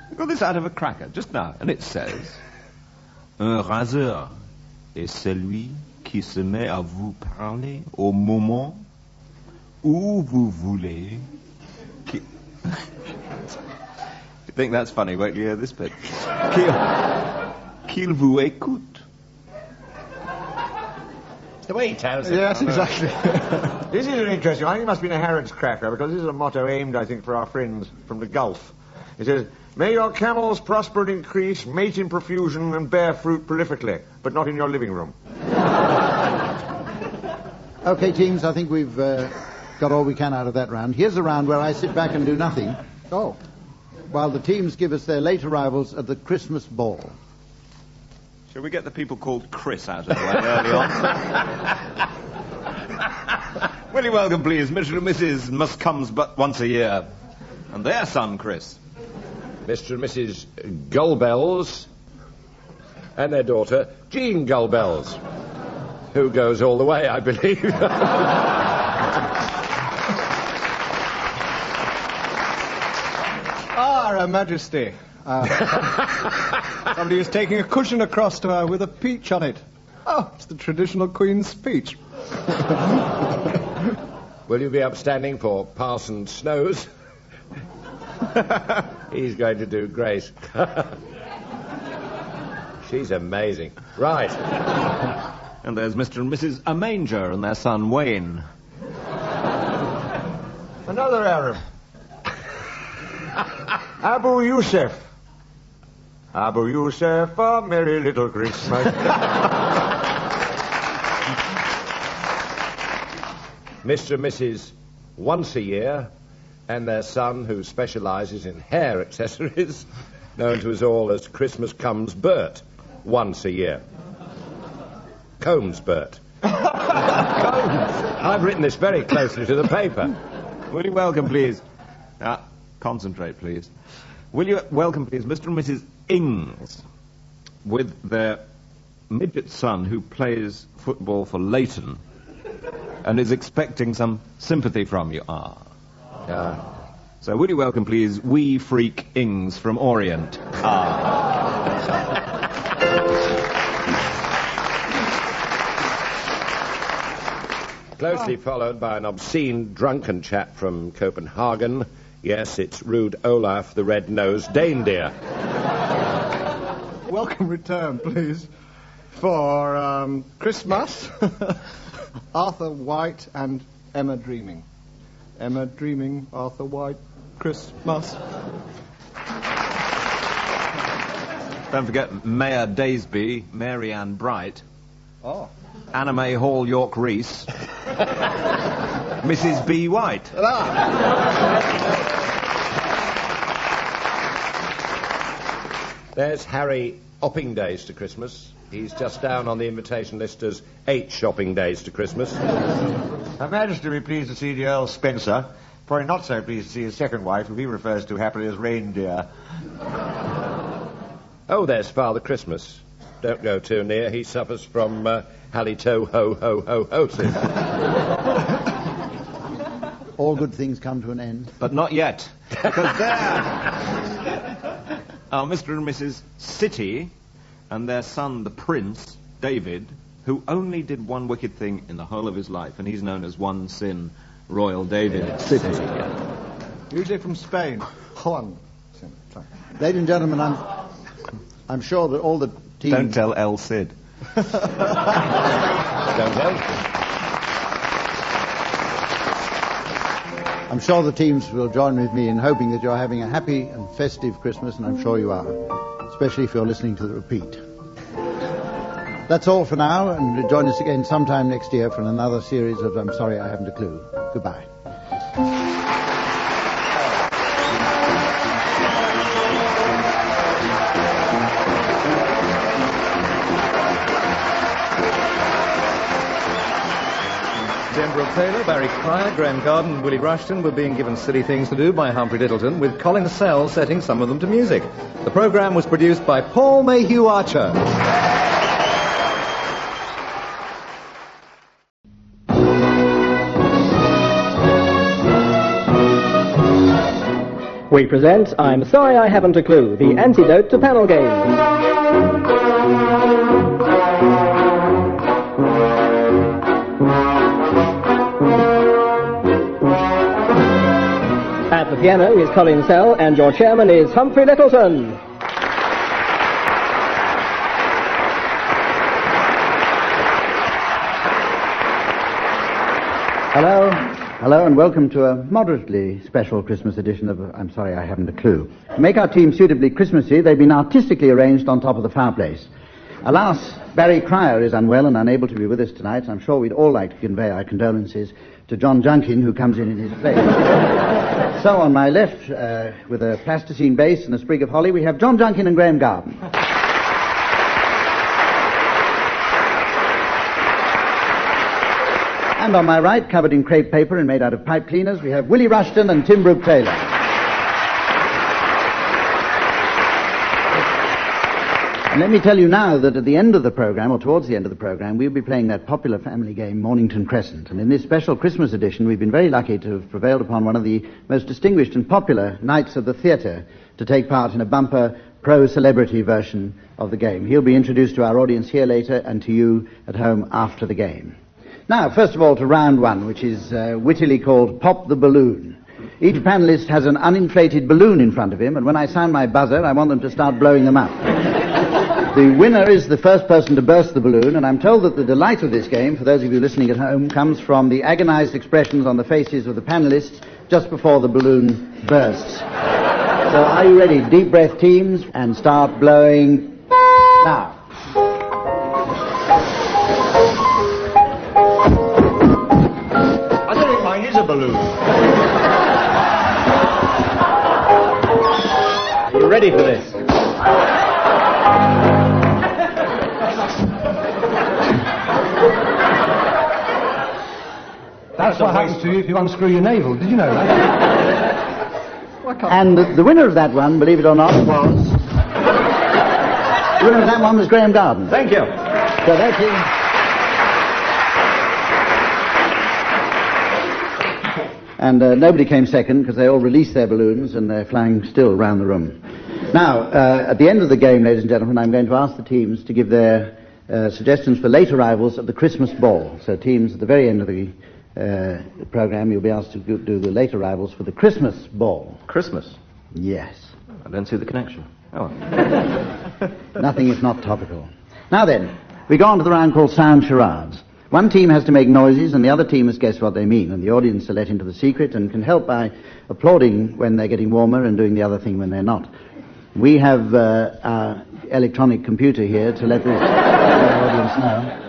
I got this out of a cracker just now, and it says, Un raseur est celui qui se met à vous parler au moment où vous voulez. You think that's funny? Wait till you hear this bit. Qu'il vous écoute. The way he tells it. Yes, exactly. This is an interesting. I think it must have been a Harrods cracker, because this is a motto aimed, I think, for our friends from the Gulf. It says, may your camels prosper and increase, mate in profusion, and bear fruit prolifically, but not in your living room. Okay, teams, I think we've got all we can out of that round. Here's a round where I sit back and do nothing. Oh. While the teams give us their late arrivals at the Christmas ball. Shall we get the people called Chris out of the way early on? Will you welcome, please, Mr. and Mrs. Must Comes But Once a Year, and their son, Chris. Mr. and Mrs. Gullbells, and their daughter, Jean Gullbells, who goes all the way, I believe. Her Majesty. Somebody is taking a cushion across to her with a peach on it. Oh, it's the traditional Queen's speech. Will you be upstanding for Parson Snowes? He's going to do Grace. She's amazing. Right. And there's Mr. and Mrs. Amanger and their son, Wayne. Another Arab. Abu Yusuf. Abu Yusuf, a merry little Christmas. Mr. and Mrs. Once a Year, and their son, who specialises in hair accessories, known to us all as Christmas Comes Bert, once a year. Combs Bert. I've written this very closely to the paper. Will you welcome, please? Concentrate, please. Will you welcome, please, Mr. and Mrs. Ings, with their midget son who plays football for Leighton and is expecting some sympathy from you. So will you welcome, please, wee freak Ings from Orient. Closely followed by an obscene drunken chap from Copenhagen. Yes, it's Rude Olaf the Red-Nosed Reindeer. Welcome return, please. For Christmas, Arthur White and Emma Dreaming. Emma Dreaming, Arthur White, Christmas. Don't forget Mayor Daysby, Mary Ann Bright. Oh. Anna May Hall York Reese. Mrs. B. White. There's Harry Opping Days to Christmas. He's just down on the invitation list as 8 shopping days to Christmas. Her Majesty will be pleased to see the Earl Spencer. Probably not so pleased to see his second wife, who he refers to happily as Reindeer. Oh, there's Father Christmas. Don't go too near. He suffers from halitosis. All good things come to an end. But not yet. Because there are Mr. and Mrs. City and their son, the Prince, David, who only did one wicked thing in the whole of his life, and he's known as One Sin, Royal David City. Usually from Spain. Juan. Ladies and gentlemen, I'm sure that all the teams... Don't tell El Cid. Don't tell. I'm sure the teams will join with me in hoping that you're having a happy and festive Christmas, and I'm sure you are, especially if you're listening to the repeat. That's all for now, and join us again sometime next year for another series of I'm Sorry I Haven't a Clue. Goodbye. Brooke-Taylor, Barry Cryer, Graeme Garden and Willie Rushton were being given silly things to do by Humphrey Lyttelton, with Colin Sell setting some of them to music. The programme was produced by Paul Mayhew Archer. We present I'm Sorry I Haven't a Clue, the antidote to panel games. At the piano is Colin Sell, and your chairman is Humphrey Lyttelton. Hello. Hello, and welcome to a moderately special Christmas edition of I'm Sorry I Haven't a Clue. To make our team suitably Christmassy, they've been artistically arranged on top of the fireplace. Alas, Barry Cryer is unwell and unable to be with us tonight, and I'm sure we'd all like to convey our condolences to John Junkin, who comes in his place. So on my left, with a plasticine bass and a sprig of holly, we have John Junkin and Graeme Garden. And on my right, covered in crepe paper and made out of pipe cleaners, we have Willie Rushton and Tim Brooke-Taylor. And let me tell you now that at the end of the programme, or towards the end of the programme, we'll be playing that popular family game, Mornington Crescent. And in this special Christmas edition, we've been very lucky to have prevailed upon one of the most distinguished and popular knights of the theatre to take part in a bumper pro-celebrity version of the game. He'll be introduced to our audience here later and to you at home after the game. Now, first of all, to round one, which is wittily called Pop the Balloon. Each panellist has an uninflated balloon in front of him, and when I sound my buzzer, I want them to start blowing them up. The winner is the first person to burst the balloon, and I'm told that the delight of this game, for those of you listening at home, comes from the agonized expressions on the faces of the panelists just before the balloon bursts. So are you ready? Deep breath, teams, and start blowing now. I don't think mine is a balloon. You ready for this? That's what happens to you if you unscrew your navel. Did you know that? And the winner of that one, believe it or not, was... The winner of that one was Graeme Garden. Thank you. So that's it. And nobody came second because they all released their balloons and they're flying still around the room. Now, at the end of the game, ladies and gentlemen, I'm going to ask the teams to give their suggestions for late arrivals at the Christmas ball. So teams, at the very end of the programme, you'll be asked to do the late arrivals for the Christmas ball. Christmas? Yes. I don't see the connection. Oh. Nothing if not topical. Now then, we go on to the round called Sound Charades. One team has to make noises and the other team must guess what they mean, and the audience are let into the secret and can help by applauding when they're getting warmer and doing the other thing when they're not. We have our electronic computer here to let the audience know.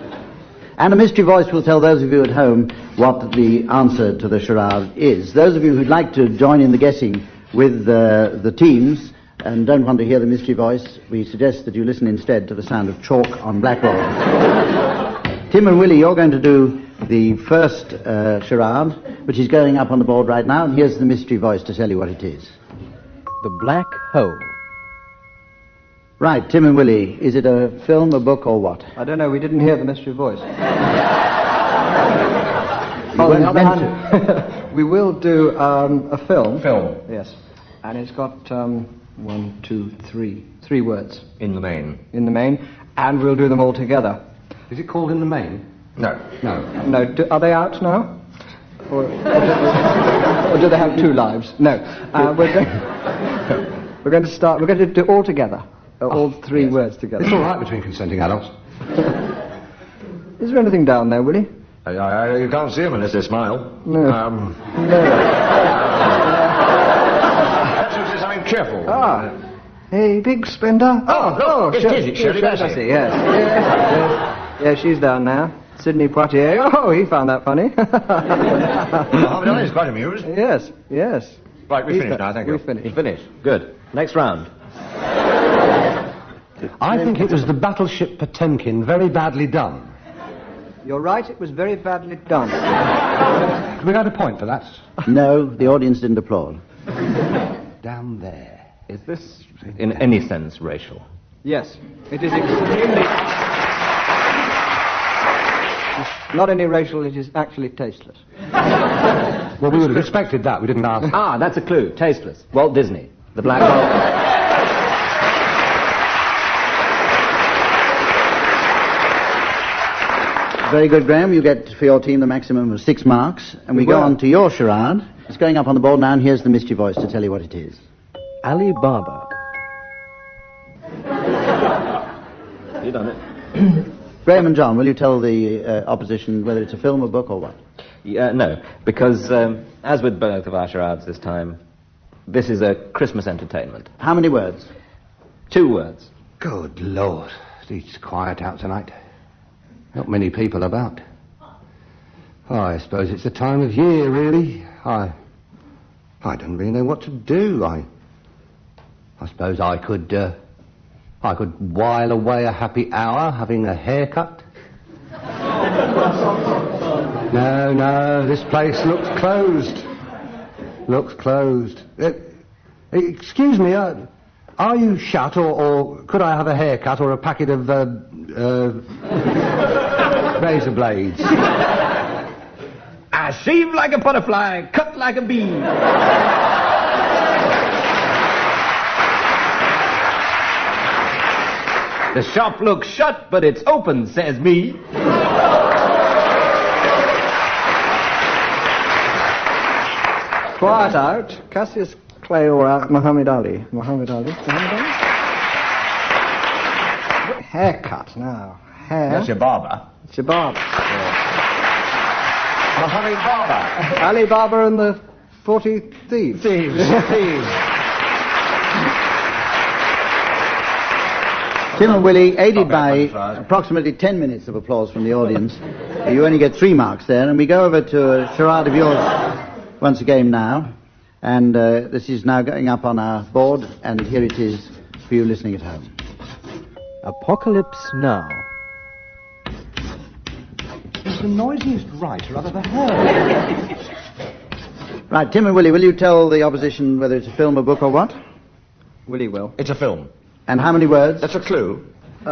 And a mystery voice will tell those of you at home what the answer to the charade is. Those of you who'd like to join in the guessing with the teams and don't want to hear the mystery voice, we suggest that you listen instead to the sound of chalk on blackboard. Tim and Willie, you're going to do the first charade, which is going up on the board right now, and here's the mystery voice to tell you what it is. The Black Hole. Right, Tim and Willie, is it a film, a book, or what? I don't know, we didn't hear the mystery voice. You On the weren't other meant hand, we will do a film. Film. Yes. And it's got 3 words. In the main. In the main. And we'll do them all together. Is it called In the Main? No. No. No, are they out now? Or do they have 2 lives? No. We're going to start, we're going to do all together. All 3 words together. It's all right between consenting adults. Is there anything down there, Willie? You can't see them unless they smile. No. No. Perhaps we say something cheerful. Ah. Hey, big spender. Oh, it is. Shirley Bassey. Yes. Yeah, she's down there. Sidney Poitier. Oh, he found that funny. Harvey is quite amused. Yes. Right, we've finished now, thank you. We've finished. You finished. Good. Next round. I think it was the battleship Potemkin, very badly done. You're right, it was very badly done. Can we get a point for that? No, the audience didn't applaud. Down there. Is this, in any sense, racial? Yes, it is extremely... Not only racial, it is actually tasteless. Well, we would have expected that. We didn't ask. Ah, that's a clue. Tasteless. Walt Disney. The Black Hole. Very good, Graham. You get for your team the maximum of 6 marks. And we go on to your charade. It's going up on the board now, and here's the mystery voice to tell you what it is. Ali Baba. You done it. Graham and John, will you tell the opposition whether it's a film, a book, or what? No, because, as with both of our charades this time, this is a Christmas entertainment. How many words? 2 words. Good Lord. It's quiet out tonight. Not many people about. I suppose it's the time of year, really. I don't really know what to do. I suppose I could while away a happy hour having a haircut. No, this place looks closed. Excuse me, are you shut, or could I have a haircut or a packet of razor blades? I shave like a butterfly, cut like a bee. The shop looks shut, but it's open, says me. Quiet out. Cassius Clay or Muhammad Ali. Haircut now. Hair. That's your barber. It's your barber. Muhammad Barber. Ali Baba and the 40 Thieves. Tim and Willie, aided by approximately 10 minutes of applause from the audience, you only get 3 marks there, and we go over to a charade of yours once again now, and this is now going up on our board, and here it is for you listening at home. Apocalypse Now. It's the noisiest writer I've ever heard. Right, Tim and Willie, will you tell the opposition whether it's a film, a book, or what? Willie will. It's a film. And how many words? That's a clue. 2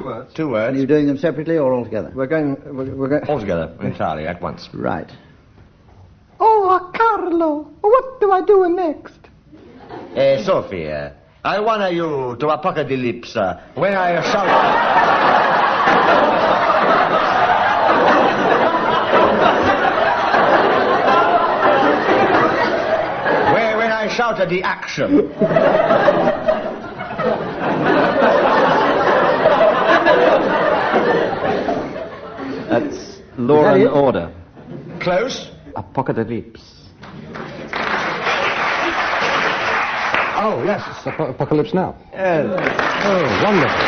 words. 2 words. Are you doing them separately or all together? We're going... All together, entirely, at once. Right. Oh, Carlo, what do I do next? Sophia, I want you to apocalypse when I shout... when I shout at the action. That's Law and Order. Close. Apocalypse. Oh, yes, it's Apocalypse Now. Yes. Oh, wonderful.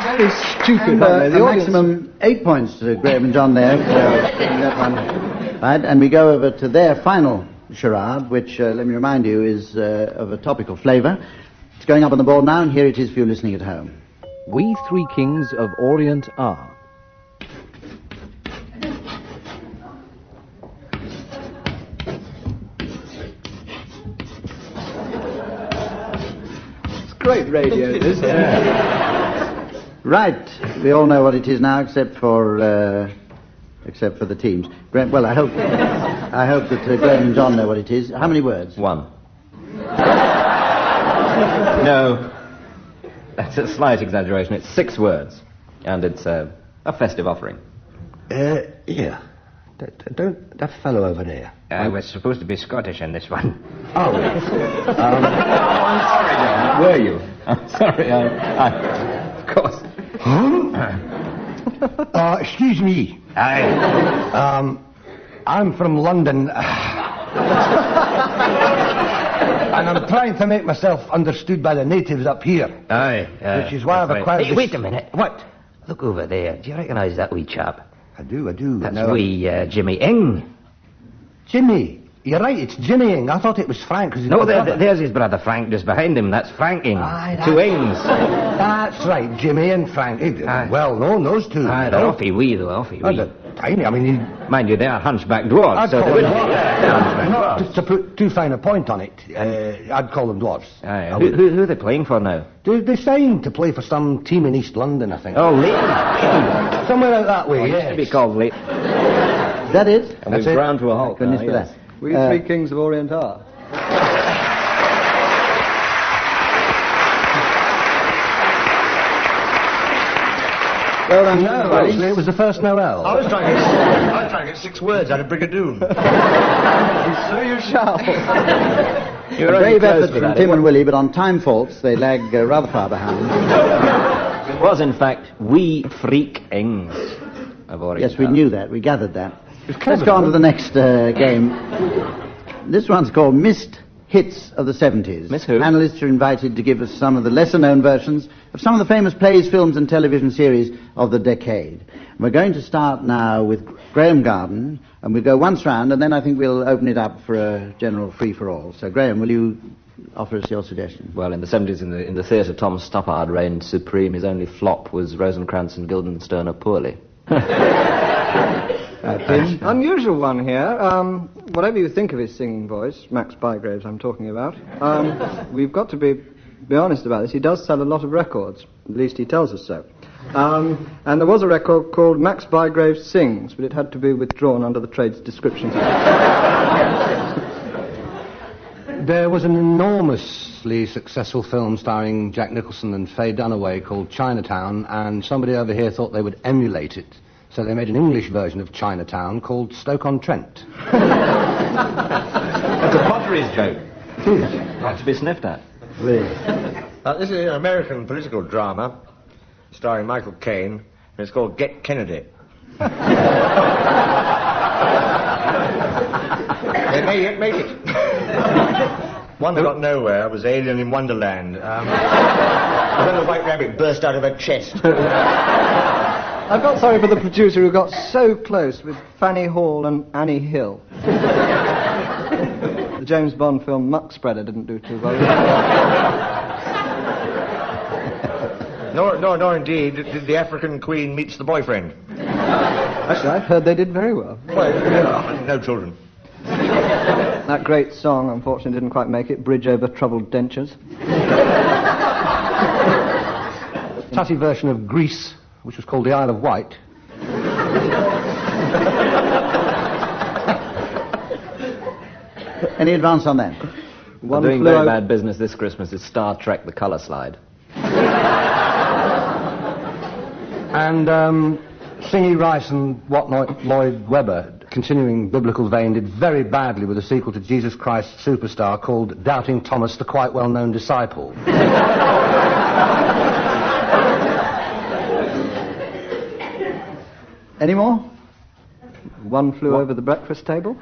Very stupid. And, the maximum 8 points to Graham and John there for that one. Right, and we go over to their final charade, which, let me remind you, is of a topical flavour. It's going up on the board now, and here it is for you listening at home. We 3 kings of Orient are. Great radio, this. Right. We all know what it is now, except for the teams. Well, I hope that Graeme and John know what it is. How many words? 1. No. That's a slight exaggeration. It's 6 words. And it's a festive offering. Yeah. Don't that fellow over there. We're supposed to be Scottish in this one. Oh, I'm sorry, John. Were you? I'm sorry. Of course. Excuse me. Aye. I'm from London. And I'm trying to make myself understood by the natives up here. Aye. Which is why I've acquired Hey, wait a minute. What? Look over there. Do you recognise that wee chap? I do. That's wee Jimmy Ing. Jimmy. You're right, it's Jimmy Ing. I thought it was Frank. No, there's his brother Frank just behind him. That's Frank Ing. Aye, 2 Ings. That's right, Jimmy and Frank. Well known, those two. Aye, they're awfully wee, though, awfully wee. Tiny, I mean... Mind you, they are hunchback dwarves. I'd so call they them would dwarves. Not to put too fine a point on it, I'd call them dwarves. Aye, who are they playing for now? They signed to play for some team in East London, I think. Oh, Leighton. Somewhere out that way, It used to be called Leighton. Is that it? And we've ground to a halt. Goodness now, for yes. that. We 3 kings of Orient are. Well, then, no, actually, it was the first Noel. I was trying to get 6 words out of Brigadoon. So you shall. A brave effort from Tim and Willie, but on time faults, they lag rather far behind. It was, in fact, wee freak Ings of Orient. Yes, we knew that. We gathered that. Let's go on to the next game. This one's called Missed Hits of the 70s. Miss who? Panelists are invited to give us some of the lesser-known versions of some of the famous plays, films and television series of the decade. We're going to start now with Graeme Garden, and we'll go once round, and then I think we'll open it up for a general free-for-all. So, Graeme, will you offer us your suggestion? Well, in the 70s, in the theatre, Tom Stoppard reigned supreme. His only flop was Rosencrantz and Guildenstern Are Poorly. Unusual one here. Whatever you think of his singing voice, Max Bygraves I'm talking about, we've got to be honest about this. He does sell a lot of records. At least he tells us so. And there was a record called Max Bygraves Sings, but it had to be withdrawn under the trade's description. There was an enormously successful film starring Jack Nicholson and Faye Dunaway called Chinatown, and somebody over here thought they would emulate it. So they made an English version of Chinatown called Stoke-on-Trent. That's a Potteries joke. Not to be sniffed at. Really? This is an American political drama starring Michael Caine, and it's called Get Kennedy. They may yet make it. One that got nowhere was Alien in Wonderland. And then the White Rabbit burst out of her chest. I felt sorry for the producer who got so close with Fanny Hall and Annie Hill. The James Bond film Muck Spreader didn't do too well. No, indeed. The African Queen meets the boyfriend. Actually, I've heard they did very well. Well, no children. That great song, unfortunately, didn't quite make it. Bridge Over Troubled Dentures. Tutty version of Grease, which was called the Isle of Wight. Any advance on that? One doing very bad business this Christmas is Star Trek: The Colour Slide. And Singy Rice and whatnot, Lloyd Webber, continuing biblical vein, did very badly with a sequel to Jesus Christ Superstar called Doubting Thomas, the quite well-known disciple. Any more? One Flew Over the Breakfast Table.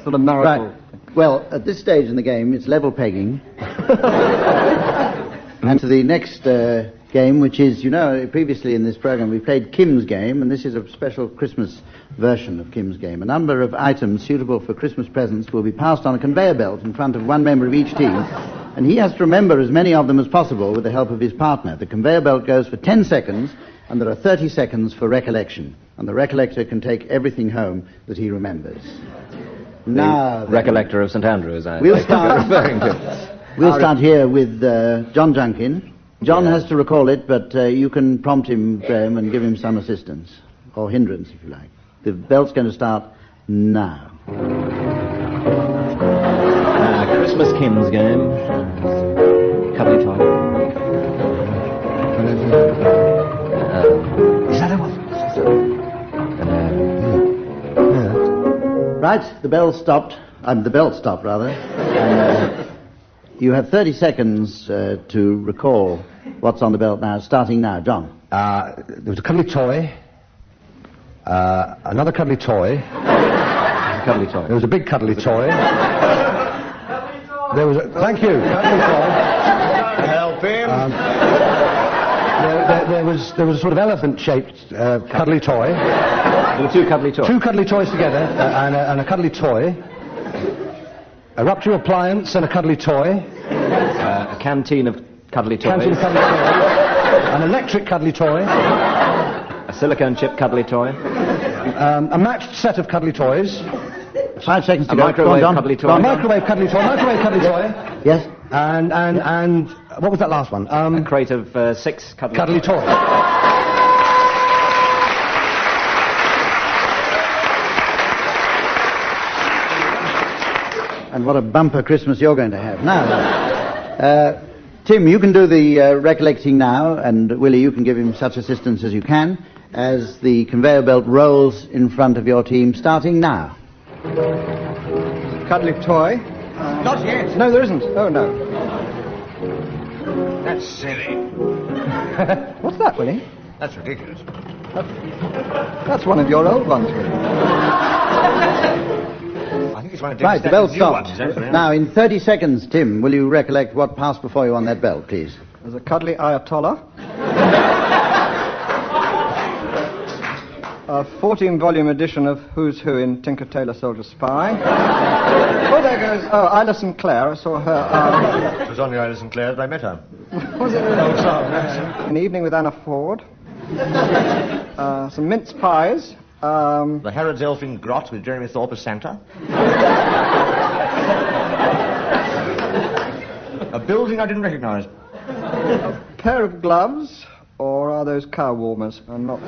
Sort of miracle. Right. Well, at this stage in the game, it's level pegging. And to the next game, which is, you know, previously in this program we played Kim's Game, and this is a special Christmas version of Kim's Game. A number of items suitable for Christmas presents will be passed on a conveyor belt in front of one member of each team, and he has to remember as many of them as possible with the help of his partner. The conveyor belt goes for 10 seconds, and there are 30 seconds for recollection, and the recollector can take everything home that he remembers. Now, the recollector of St Andrews, we'll start referring to. We'll start here with John Junkin. John has to recall it, but you can prompt him, Graeme, and give him some assistance or hindrance, if you like. The bell's going to start now. Christmas Kim's game. Cuddly toy. Is that a what? Right, the bell stopped. The bell stopped, rather. And, you have 30 seconds to recall what's on the belt now, starting now. John. There was a cuddly toy. Another cuddly toy. Cuddly toy. There was a big cuddly toy. There was a... Thank you. Cuddly toy. Help him. There was a sort of elephant-shaped cuddly toy. There were two cuddly toys. Two cuddly toys together, and a cuddly toy. A rupture appliance and a cuddly toy. A canteen of cuddly toys. Canteen of cuddly toys. An electric cuddly toy. A silicone chip cuddly toy. A matched set of cuddly toys. 5 seconds to go. Microwave cuddly toy. A microwave cuddly toy. Microwave cuddly toy. Yes. And what was that last one? A crate of 6 cuddly toys. And what a bumper Christmas you're going to have. Now, Tim, you can do the recollecting now, and Willie, you can give him such assistance as you can, as the conveyor belt rolls in front of your team, starting now. Cuddly toy. Not yet. No, there isn't. Oh, no. That's silly. What's that, Willie? That's ridiculous. That's one of your old ones, Willie. I think it's one of Right, the bell David Stanton's stopped. new ones. Now, in 30 seconds, Tim, will you recollect what passed before you on that belt, please? There's a cuddly Ayatollah. A 14-volume edition of Who's Who in Tinker Tailor Soldier Spy. Oh, there goes... Oh, Isla St. Clair. I saw her... It was on the Isla St. Clair that I met her. Was it? Oh, sorry. An Evening with Anna Ford. Some mince pies. The Harrods Elfin Grot with Jeremy Thorpe as Santa. A building I didn't recognise. A pair of gloves. Or are those cow warmers? I'm not...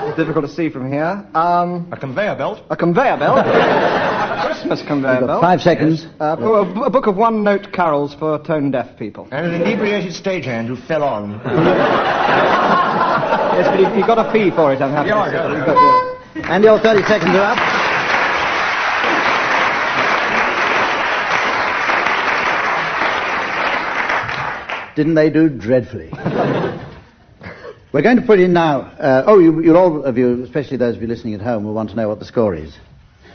It's difficult to see from here. A conveyor belt. A conveyor belt? Christmas conveyor belt. 5 seconds. Yes. A book of one-note carols for tone-deaf people. And an inebriated stagehand who fell on. Yes, but you got a fee for it, I'm happy to say. And your 30 seconds are up. Didn't they do dreadfully? We're going to put in now... you'll all of you, especially those of you listening at home, will want to know what the score is.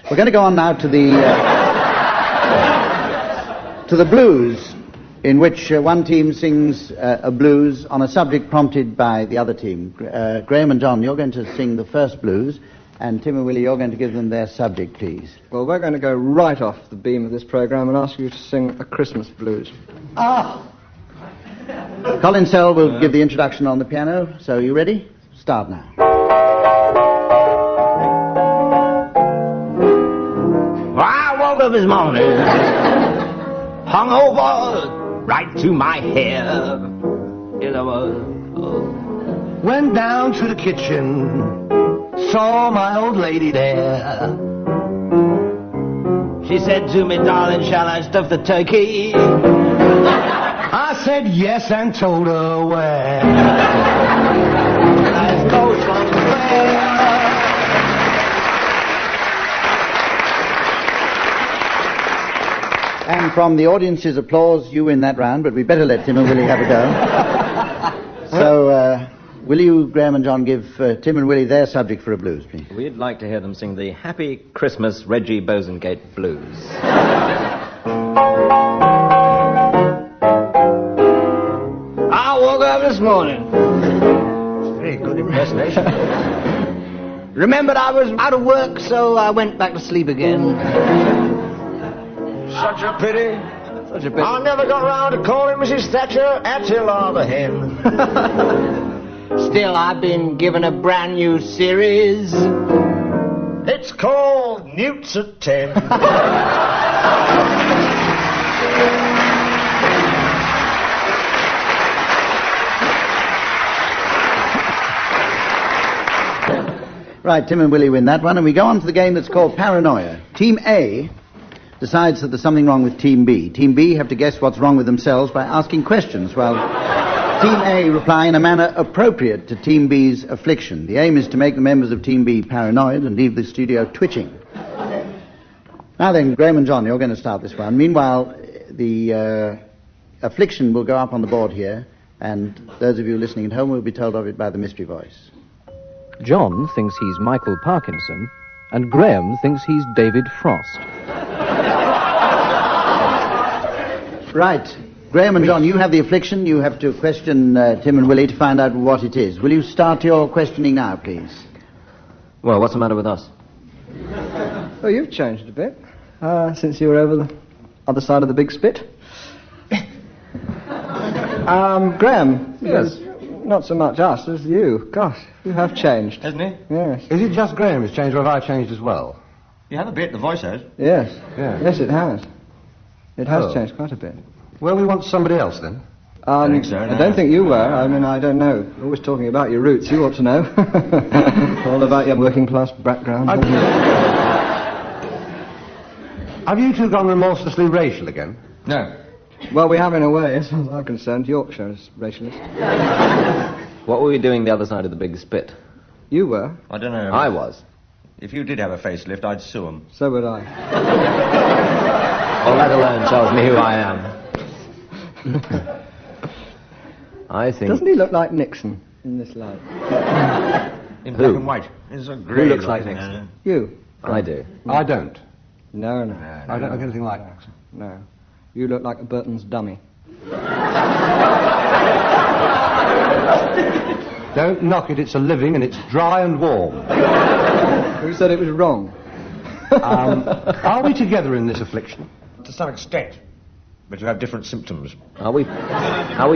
We're going to go on now to the blues, in which one team sings a blues on a subject prompted by the other team. Graeme and John, you're going to sing the first blues, and Tim and Willie, you're going to give them their subject, please. Well, we're going to go right off the beam of this programme and ask you to sing a Christmas blues. Ah! Colin Sell will give the introduction on the piano. So, you ready? Start now. I woke up this morning, hung over right to my hair. Yes, I was. Went down to the kitchen, saw my old lady there. She said to me, darling, shall I stuff the turkey? I said yes and told her where. Let's go somewhere. And from the audience's applause, you win that round, but we better let Tim and Willie have a go. So, will you, Graeme and John, give Tim and Willie their subject for a blues, please? We'd like to hear them sing the Happy Christmas Reggie Bosengate Blues. I woke up this morning. Very good impersonation. Remembered I was out of work, so I went back to sleep again. Such a pity. Such a pity. I never got round to calling Mrs. Thatcher Attila the hen. Still, I've been given a brand new series. It's called all newts at 10. Right, Tim and Willie win that one, and we go on to the game that's called Paranoia. Team A decides that there's something wrong with Team B. Team B have to guess what's wrong with themselves by asking questions, while Team A reply in a manner appropriate to Team B's affliction. The aim is to make the members of Team B paranoid and leave the studio twitching. Now then, Graeme and John, you're going to start this one. Meanwhile, the affliction will go up on the board here, and those of you listening at home will be told of it by the mystery voice. John thinks he's Michael Parkinson, and Graeme thinks he's David Frost. Right. Graeme and John, you have the affliction. You have to question Tim and Willie to find out what it is. Will you start your questioning now, please? Well, what's the matter with us? Oh, you've changed a bit since you were over the other side of the big spit. Graeme. Yes. Not so much us as you. Gosh, you have changed. Hasn't he? Yes. Is it just Graeme who's changed, or have I changed as well? You have a bit, the voice has. Yes. Yeah. Yes, it has. It has Oh. changed quite a bit. Well, we want somebody else then. I think so, no. don't think you were. I mean, I don't know. You're always talking about your roots. You ought to know. All about your working class background. Have you two gone remorselessly racial again? No. Well, we have in a way, as far as I'm concerned. Yorkshire is racialist. What were we doing the other side of the big spit? You were. I don't know. I was. If you did have a facelift, I'd sue him. So would I. Well, that alone tells me who I am. I think... Doesn't he look like Nixon in this light? In Who? black and white. It's a Who grey looks like light. Nixon? You. I do. I don't. No. I don't look anything like Nixon. No. You look like a Burton's dummy. Don't knock it, it's a living and it's dry and warm. Who said it was wrong? Are we together in this affliction? To some extent. But you have different symptoms. Are we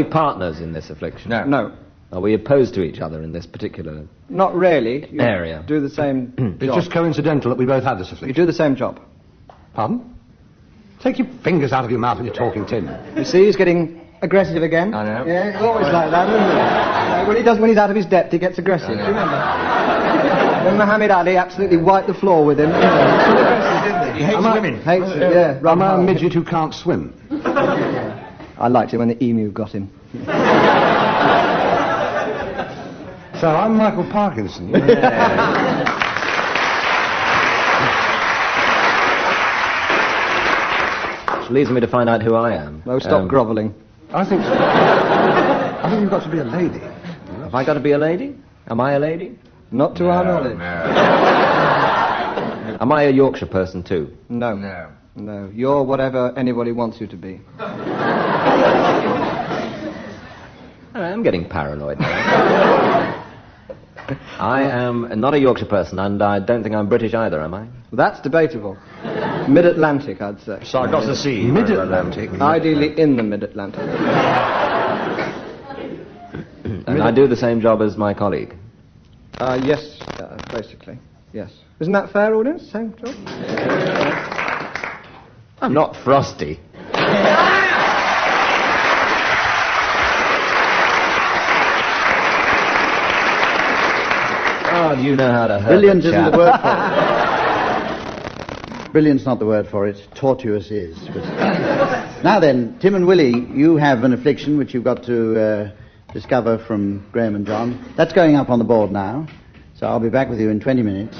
partners in this affliction? No. No. Are we opposed to each other in this particular... Not really. You area? do the same It's job. just coincidental that we both had this You affliction. do the same job. Pardon? Take your fingers out of your mouth when you're talking, Tim. You see, he's getting aggressive again. I know. Yeah, it's always like that, isn't it? When he's out of his depth, he gets aggressive. Do you remember? When Muhammad Ali absolutely wiped the floor with him. He hates women. Hates it, yeah. I'm a midget who can't swim. I liked it when the emu got him. So I'm Michael Parkinson. Which leads me to find out who I am. No, stop grovelling. I think you've got to be a lady. Have I got to be a lady? Am I a lady? Not to our knowledge. Am I a Yorkshire person too? No. No. No. You're whatever anybody wants you to be. I'm getting paranoid now. I am not a Yorkshire person, and I don't think I'm British either, am I? That's debatable. Mid-Atlantic, I'd say. So I got the sea. Mid-Atlantic. Ideally in the Mid-Atlantic. And I do the same job as my colleague. Yes, basically. Yes. Isn't that fair, audience? Same job? I'm not Frosty. Oh, you know how to hurt Brilliant a isn't chap. the word for it. Brilliant's not the word for it. Tortuous is. But... Now then, Tim and Willie, you have an affliction which you've got to discover from Graeme and John. That's going up on the board now. So I'll be back with you in 20 minutes.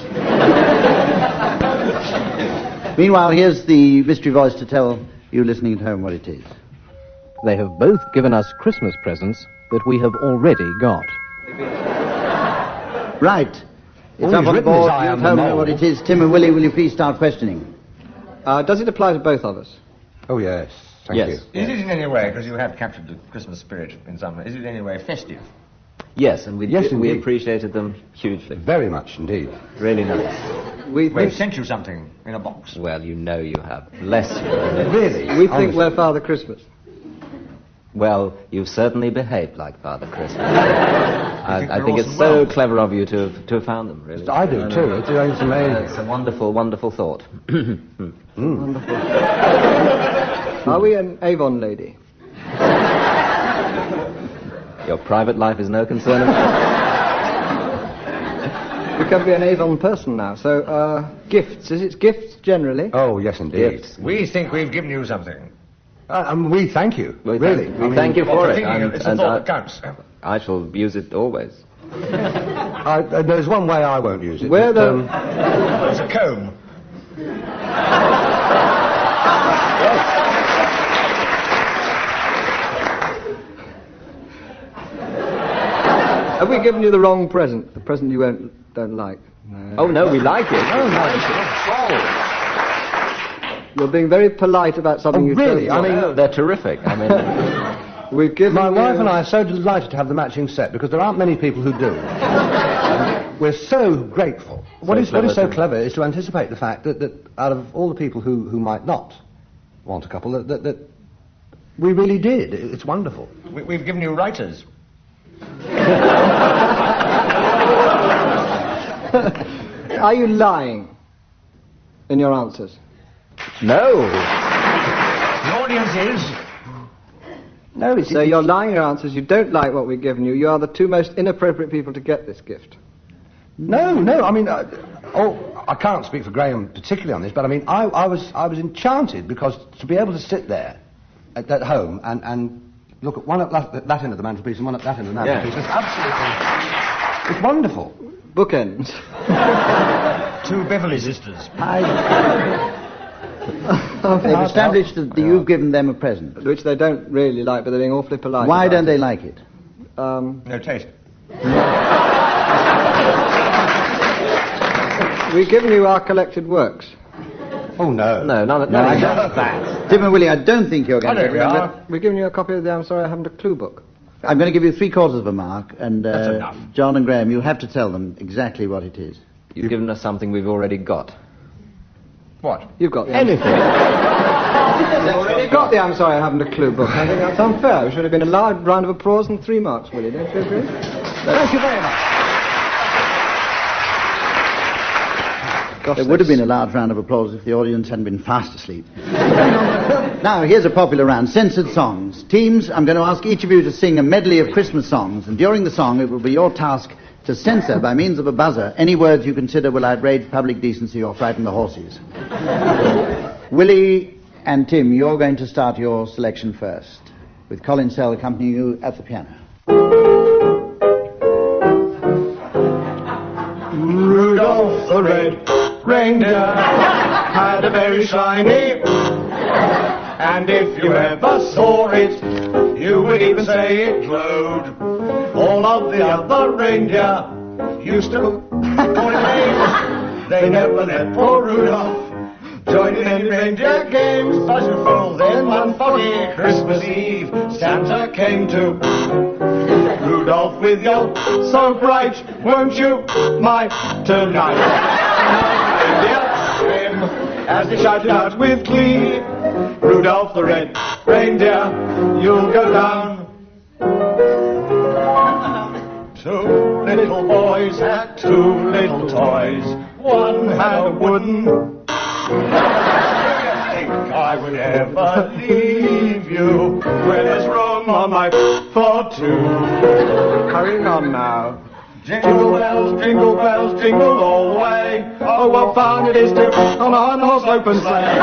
Meanwhile, here's the mystery voice to tell you listening at home what it is. They have both given us Christmas presents that we have already got. Right. It's up on the board. You at home know what it is. Tim and Willie, will you please start questioning? Does it apply to both of us? Oh, yes. Thank Yes. you. Is it in any way, because you have captured the Christmas spirit in some way, is it in any way festive? Yes, and we indeed. appreciated them hugely. Very much indeed. Really nice. We've sent you something in a box. Well, you know you have. Bless you. Really? We think we're Father Christmas. Well, you've certainly behaved like Father Christmas. I think it's so clever of you to have found them, really. I do, too. It's amazing. It's a wonderful, wonderful thought. Wonderful. Are we an Avon lady? Your private life is no concern of mine. We can be an Avon person now. So, gifts. Is it gifts generally? Oh, yes, indeed. Gifts. We think we've given you something. We thank you, really. We thank you for it. It's a thought that counts. I shall use it always. There's one way I won't use it. Where but, It's a comb. Have we given you the wrong present? The present you don't like? No. Oh, no, we like it. You're being very polite about something you really? don't like. I mean, they're terrific. I mean, we've given my wife and I are so delighted to have the matching set because there aren't many people who do. We're so grateful. What is so clever is to anticipate the fact that out of all the people who might not want a couple, that we really did. It's wonderful. We've given you writers. Are you lying in your answers? No. The audience is. No, so you're lying in your answers. You don't like what we've given you. You are the two most inappropriate people to get this gift. No. I mean, I can't speak for Graeme particularly on this, but I mean, I was enchanted because to be able to sit there at home and look at one at that end of the mantelpiece and one at that end of the mantelpiece. It's absolutely... It's wonderful. Bookends. Two Beverley sisters. They've established that you've given them a present. Which they don't really like, but they're being awfully polite. Why don't they like it? No taste. We've given you our collected works. Oh, no. No, none of that. Tim and Willie, I don't think you're going to remember. We've given you a copy of the I'm Sorry I Haven't a Clue book. I'm going to give you 3/4 of a mark, and That's enough. John and Graeme, you'll have to tell them exactly what it is. You've given us something we've already got. What? You've got anything. You've already got the I'm Sorry I Haven't a Clue book. I think that's unfair. It should have been a loud round of applause and 3 marks, Willie. Don't you agree? Thank you very much. There would have been a large round of applause if the audience hadn't been fast asleep. Now, here's a popular round, censored songs. Teams, I'm going to ask each of you to sing a medley of Christmas songs, and during the song it will be your task to censor, by means of a buzzer, any words you consider will outrage public decency or frighten the horses. Willie and Tim, you're going to start your selection first, with Colin Sell accompanying you at the piano. Rudolph the red reindeer had a very shiny, and if you ever saw it, you would even say it glowed. All of the other reindeer used to call it names. They never let poor Rudolph join in any reindeer games. But then one foggy Christmas Eve, Santa came to. Rudolph, with your so bright, won't you my tonight? As they shouted out with glee, Rudolph the red reindeer, you'll go down. 2 little boys had 2 little toys. One had a wooden. I think I would ever leave you where there's room on my for 2. Hurrying on now. Jingle bells, jingle all the way. Oh, what fun it is to on a one-horse open sleigh.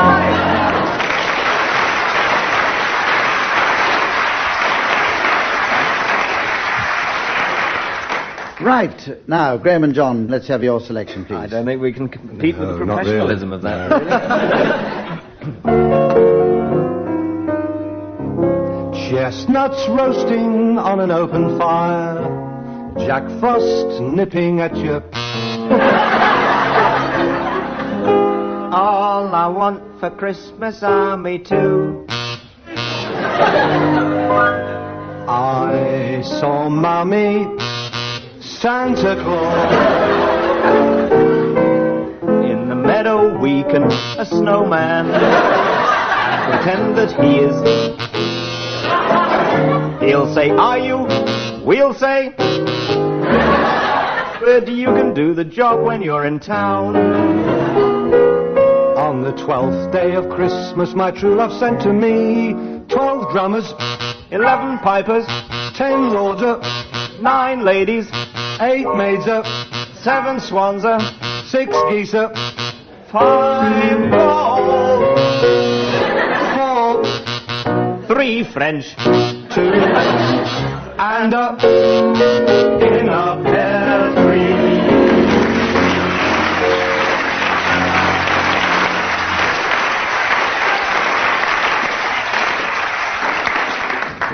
Right, now, Graeme and John, let's have your selection, please. I don't think we can compete with the professionalism of that. Chestnuts roasting on an open fire, Jack Frost nipping at your... All I want for Christmas are me too. I saw Mommy Santa Claus. In the meadow we can a snowman pretend that he is. He'll say, are you? We'll say, but you can do the job when you're in town. On the 12th day of Christmas, my true love sent to me 12 drummers, 11 pipers, 10 lords, 9 ladies, 8 maids, 7 swans, 6 geese, 5 balls, 4, 3 French, 2 and in a pear tree.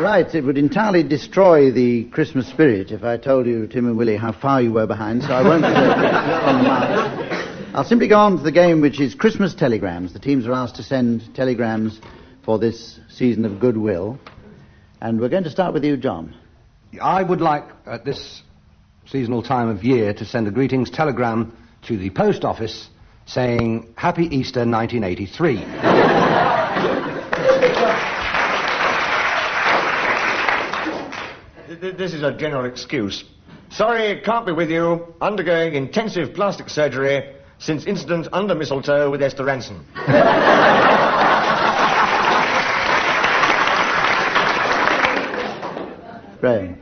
Right, it would entirely destroy the Christmas spirit if I told you, Tim and Willie, how far you were behind, so I won't on the mark. I'll simply go on to the game, which is Christmas telegrams. The teams are asked to send telegrams for this season of goodwill. And we're going to start with you, John. I would like, at this seasonal time of year, to send a greetings telegram to the post office saying, Happy Easter 1983. This is a general excuse. Sorry, can't be with you. Undergoing intensive plastic surgery since incident under mistletoe with Esther Ranson. Graeme.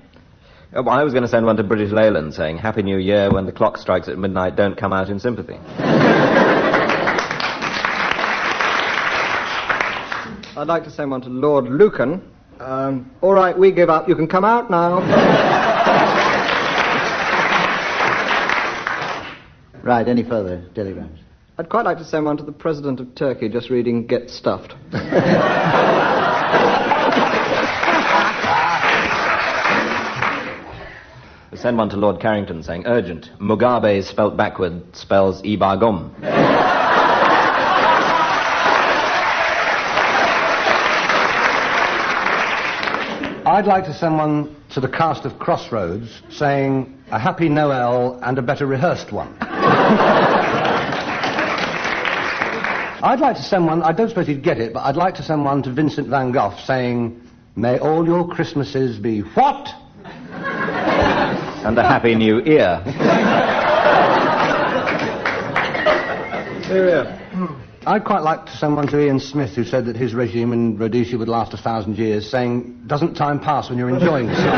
Oh, well, I was going to send one to British Leyland saying, Happy New Year, when the clock strikes at midnight, don't come out in sympathy. I'd like to send one to Lord Lucan. All right, we give up. You can come out now. Right, any further telegrams? I'd quite like to send one to the President of Turkey, just reading Get Stuffed. Send one to Lord Carrington saying, urgent, Mugabe spelt backward spells Ibagum. I'd like to send one to the cast of Crossroads saying, a happy Noel and a better rehearsed one. I'd like to send one, I don't suppose you'd get it, but I'd like to send one to Vincent van Gogh saying, may all your Christmases be what? And a happy new ear. Here. I'd quite like to send one to Ian Smith, who said that his regime in Rhodesia would last 1,000 years, saying, doesn't time pass when you're enjoying yourself?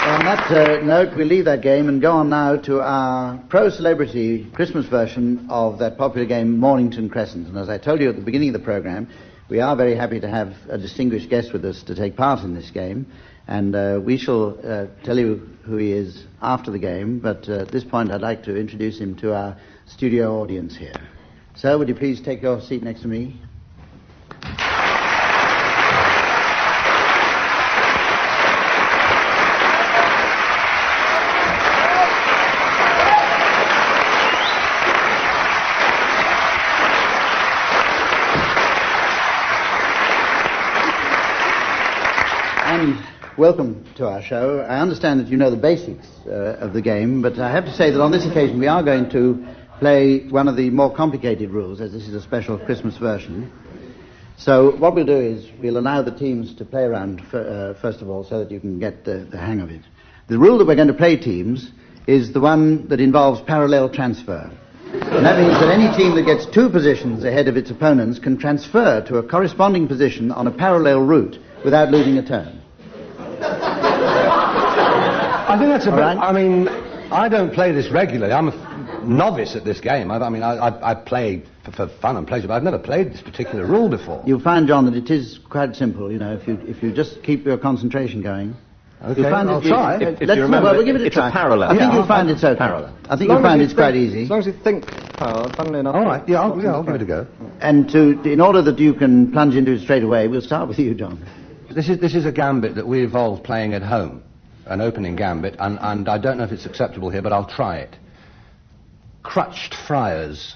On that note, we'll leave that game and go on now to our pro-celebrity Christmas version of that popular game, Mornington Crescent. And as I told you at the beginning of the programme, we are very happy to have a distinguished guest with us to take part in this game. And we shall tell you who he is after the game, but at this point I'd like to introduce him to our studio audience here. Sir, would you please take your seat next to me? Welcome to our show. I understand that you know the basics of the game, but I have to say that on this occasion we are going to play one of the more complicated rules, as this is a special Christmas version. So what we'll do is we'll allow the teams to play around first of all, so that you can get the hang of it. The rule that we're going to play, teams, is the one that involves parallel transfer. And that means that any team that gets 2 positions ahead of its opponents can transfer to a corresponding position on a parallel route without losing a turn. I think that's a bit... Right. I mean, I don't play this regularly. I'm a novice at this game. I play for fun and pleasure, but I've never played this particular rule before. You'll find, John, that it is quite simple, you know, if you just keep your concentration going. Okay, I'll try. If you remember, we'll give it a try. It's a parallel. I think you'll find it's okay. Parallel. I think you'll find it's quite easy. As long as you think parallel, funnily enough. All right, I'll give it a go. And in order that you can plunge into it straight away, we'll start with you, John. This is a gambit that we evolved playing at home, an opening gambit, and I don't know if it's acceptable here, but I'll try it. Crutched friars.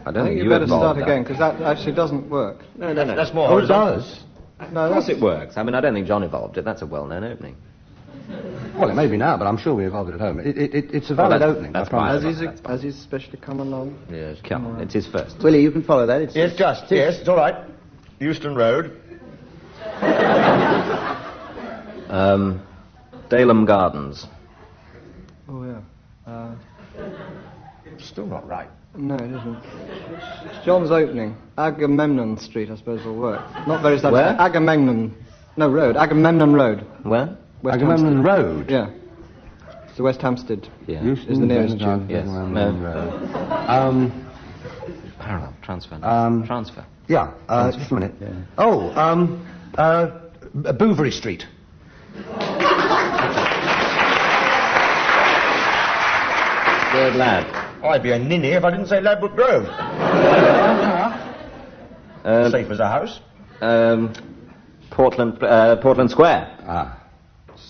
I don't think you better start again, because that actually doesn't work. No. That's more. Oh, it does. No, of course it works. I mean, I don't think John evolved it. That's a well-known opening. Well, it may be now, but I'm sure we evolved it at home. It's a valid opening. That's I fine. promise. Has he especially come along? Yes, come on. It's his first. Willie, you can follow that. It's It's all right. Euston Road. Daleham Gardens. Oh, yeah. Still not right. No, it isn't. It's John's opening. Agamemnon Street, I suppose, will work. Not very satisfying. Where? Agamemnon. No, road. Agamemnon Road. Where? West Agamemnon Hampstead. Road? Yeah. It's the West Hampstead. Yeah. Is the nearest tube. Yes. Agamemnon Road. Parallel. Transfer. Transfer. Yeah, just a minute. Oh, Bouverie Street. Good lad. I'd be a ninny if I didn't say Ladbroke Grove. Safe as a house. Portland Square. Ah.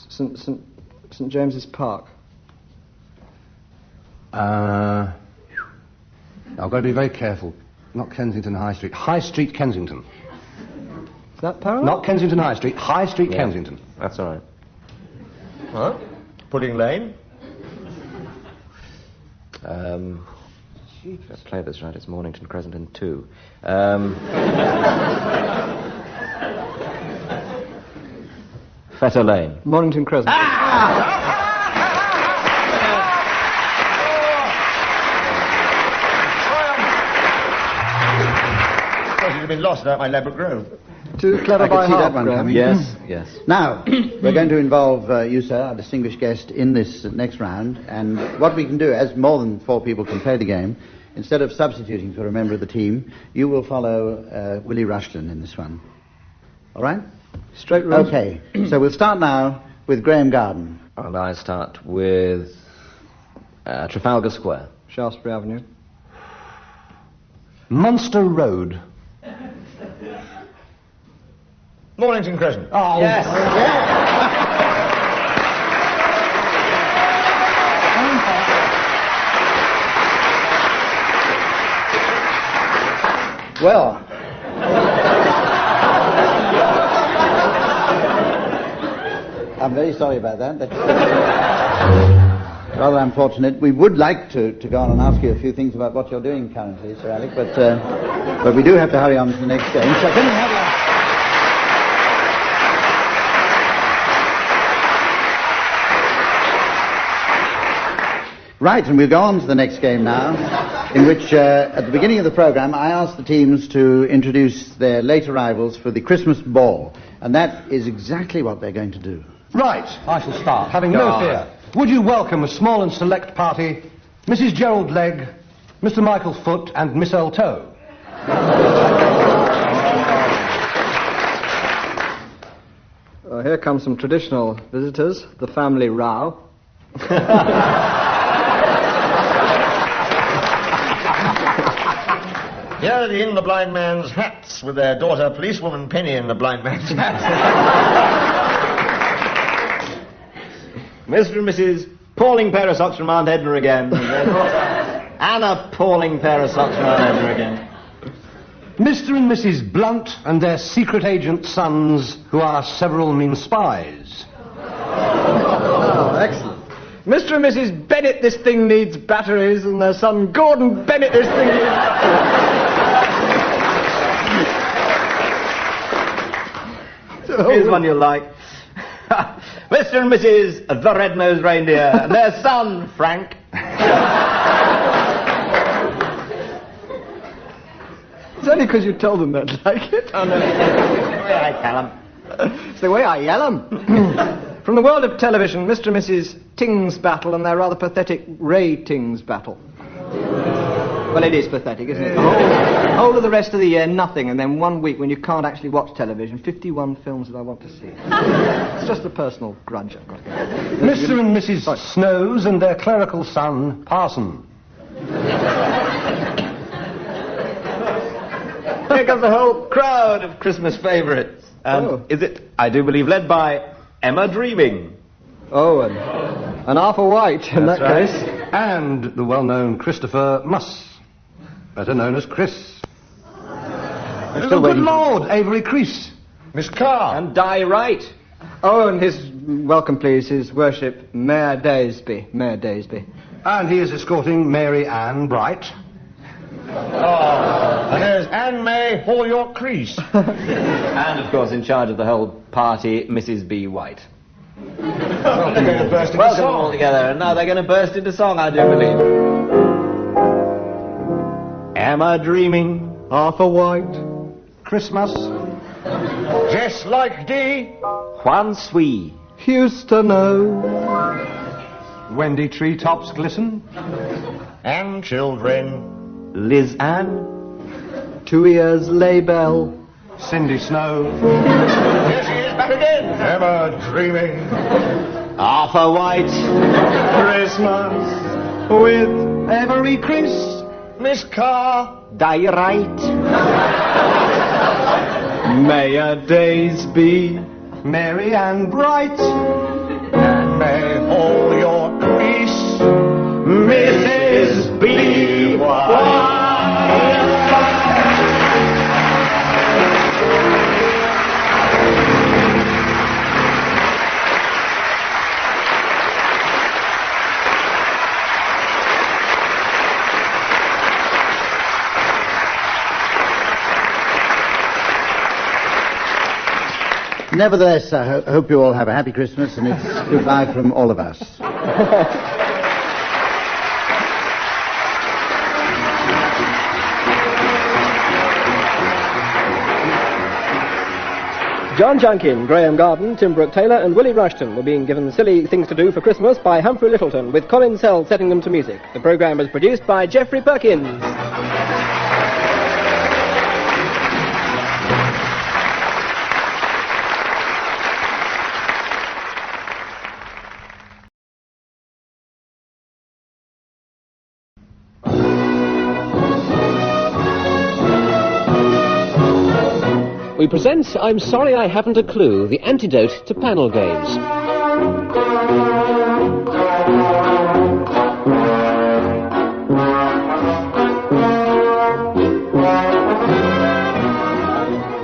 St James's Park. I've got to be very careful. Not Kensington High Street. High Street, Kensington. Is that parallel? Not Kensington High Street. High Street, Kensington. That's all right. Huh? Pudding Lane. If I play this right, it's Mornington Crescent in 2. Fetter Lane. Mornington Crescent. Suppose you'd have been lost without my Ladbroke Grove. Too clever I could by see half, that one Graham. coming. Yes. Now, we're going to involve you, sir, our distinguished guest, in this next round. And what we can do, as more than 4 people can play the game, instead of substituting for a member of the team, you will follow Willie Rushton in this one. All right? Straight road. Okay. So we'll start now with Graeme Garden. And I start with Trafalgar Square. Shaftesbury Avenue. Munster Road. Mornington Crescent. Oh, yes. Well, I'm very sorry about that. That's rather unfortunate. We would like to go on and ask you a few things about what you're doing currently, Sir Alec, but we do have to hurry on to the next game. So can we have a... Right, and we'll go on to the next game now, in which, at the beginning of the programme, I asked the teams to introduce their late arrivals for the Christmas ball, and that is exactly what they're going to do. Right, I shall start, having no fear. Would you welcome a small and select party, Mrs. Gerald Legg, Mr. Michael Foot, and Miss L. Toe? Here come some traditional visitors, the family row. Here are the In the Blind Man's hats, with their daughter, policewoman Penny, in the blind man's hat. Mr. and Mrs. Pauling pair of socks from Aunt Edna again. And a Pauling pair of socks from Aunt Edna again. Mr. and Mrs. Blunt and their secret agent sons, who are several mean spies. Oh, excellent. Mr. and Mrs. Bennett, this thing needs batteries, and their son Gordon Bennett, this thing needs batteries. Here's one you'll like. Mr. and Mrs. The Red-Nosed Reindeer and their son, Frank. It's only because you told them they'd like it. Oh, no. It's the way I tell 'em. It's the way I yell 'em. From the world of television, Mr. and Mrs. Ting's Battle and their rather pathetic Ray Ting's Battle. Well, it is pathetic, isn't it? The whole of the rest of the year, nothing, and then 1 week when you can't actually watch television, 51 films that I want to see. It's just a personal grudge I've got against it. Mr. and Mrs. Snows and their clerical son, Parson. Here comes a whole crowd of Christmas favourites. And is it, I do believe, led by Emma Dreaming. Oh, and Arthur White in that That's case. right. And the well-known Christopher Muss, better known as Chris. Still Good Lord, Avery Crease. Miss Carr. And Di Wright. Oh, and his welcome, please, His Worship Mayor Daysby. Mayor Daysby. And he is escorting Mary Ann Bright. And there's Anne May Hall York Crease. And, of course, in charge of the whole party, Mrs. B. White. Well, they're going to burst into Welcome them song. all together, and now they're going to burst into song, I do believe. Am I dreaming of a white Christmas? Just like thee. Juan Sui. Houston, oh. Wendy treetops glisten. And children. Liz Ann. 2 years Laybell. Cindy Snow. Here she is back again. Am I dreaming Of a white Christmas with every Chris? Miss Carr. Die right. May your days be merry and bright. And may all your crease. Mrs. B. White. Nevertheless, I hope you all have a happy Christmas, and it's goodbye from all of us. John Junkin, Graeme Garden, Tim Brooke-Taylor and Willie Rushton were being given silly things to do for Christmas by Humphrey Lyttelton, with Colin Sell setting them to music. The programme was produced by Geoffrey Perkins. We present I'm Sorry I Haven't a Clue, the antidote to panel games.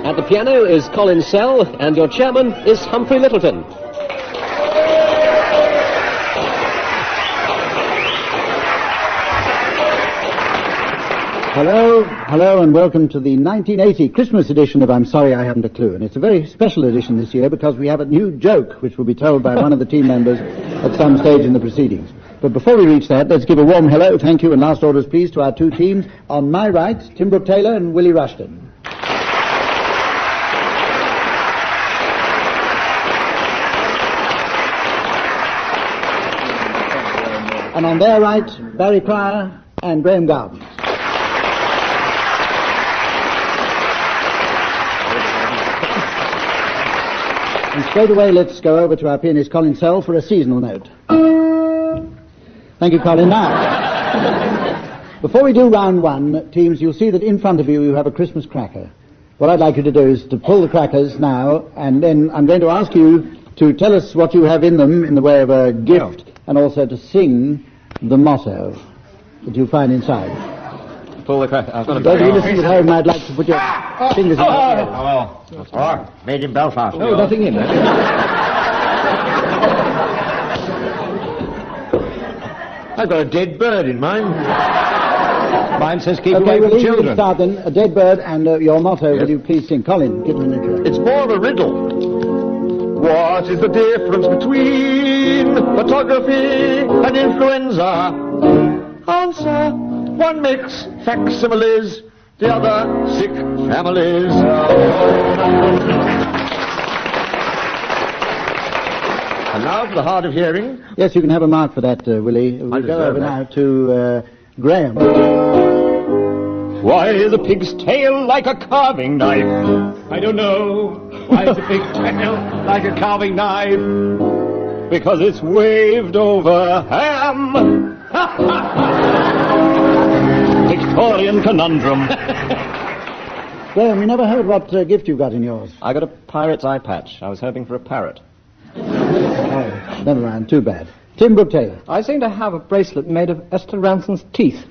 At the piano is Colin Sell, and your chairman is Humphrey Lyttelton. Hello, and welcome to the 1980 Christmas edition of I'm Sorry I Haven't a Clue. And it's a very special edition this year because we have a new joke which will be told by one of the team members at some stage in the proceedings. But before we reach that, let's give a warm hello, thank you, and last orders please to our two teams. On my right, Tim Brooke-Taylor and Willie Rushton. And on their right, Barry Cryer and Graeme Garden. And straight away, let's go over to our pianist Colin Sell for a seasonal note. Thank you, Colin. Now, before we do round one, teams, you'll see that in front of you, you have a Christmas cracker. What I'd like you to do is to pull the crackers now, and then I'm going to ask you to tell us what you have in them in the way of a gift, and also to sing the motto that you find inside. Pull the cracker. I've got a Those of you listening at home, I'd like to put your fingers in your ears. Oh, well. All right. Made in Belfast. Oh, nothing in there. I've got a dead bird in mine. Mine says keep Okay, away from Willie, children. we'll start then. A dead bird and your motto, will you please sing? Colin, give me an intro. It's more of a riddle. What is the difference between photography and influenza? Answer. One makes facsimiles, the other sick families. And now for the hard of hearing. Yes, you can have a mark for that, Willie. We'll go over now to Graeme. Why is a pig's tail like a carving knife? I don't know. Why is a pig's tail like a carving knife? Because it's waved over ham. Victorian conundrum. Graeme, we never heard what gift you got in yours. I got a pirate's eye patch. I was hoping for a parrot. Oh, never mind, too bad. Tim Brooke-Taylor. I seem to have a bracelet made of Esther Ranson's teeth.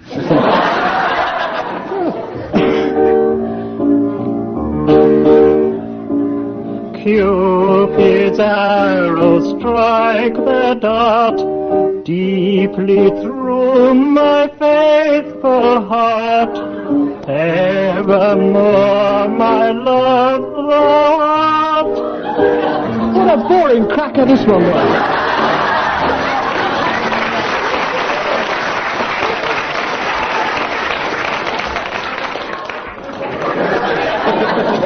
Cupid's its arrows strike their dart deeply through my faithful heart. Evermore, my love, thou art. What a boring cracker this one was.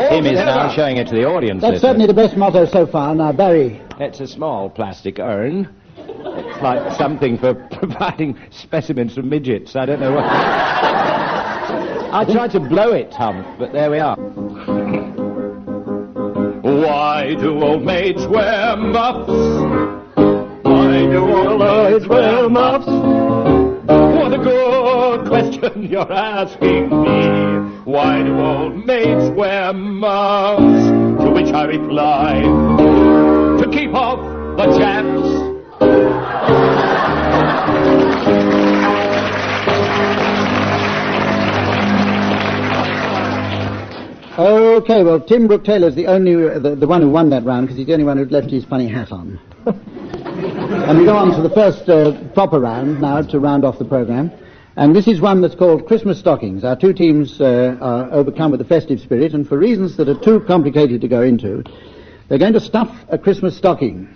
Tim is now showing it to the audience. That's certainly the best motto so far. Now, Barry. It's a small plastic urn. It's like something for providing specimens from midgets. I don't know what. I tried to blow it, Hump, but there we are. Why do old maids wear muffs? Why do old maids wear muffs? What a good question you're asking me. Why do old maids wear muffs? To which I reply, to keep off the chaps. Okay, well, Tim Brooke-Taylor's the only, the one who won that round, because he's the only one who'd left his funny hat on. And we go on to the first proper round now to round off the programme. And this is one that's called Christmas Stockings. Our two teams are overcome with the festive spirit, and for reasons that are too complicated to go into, they're going to stuff a Christmas stocking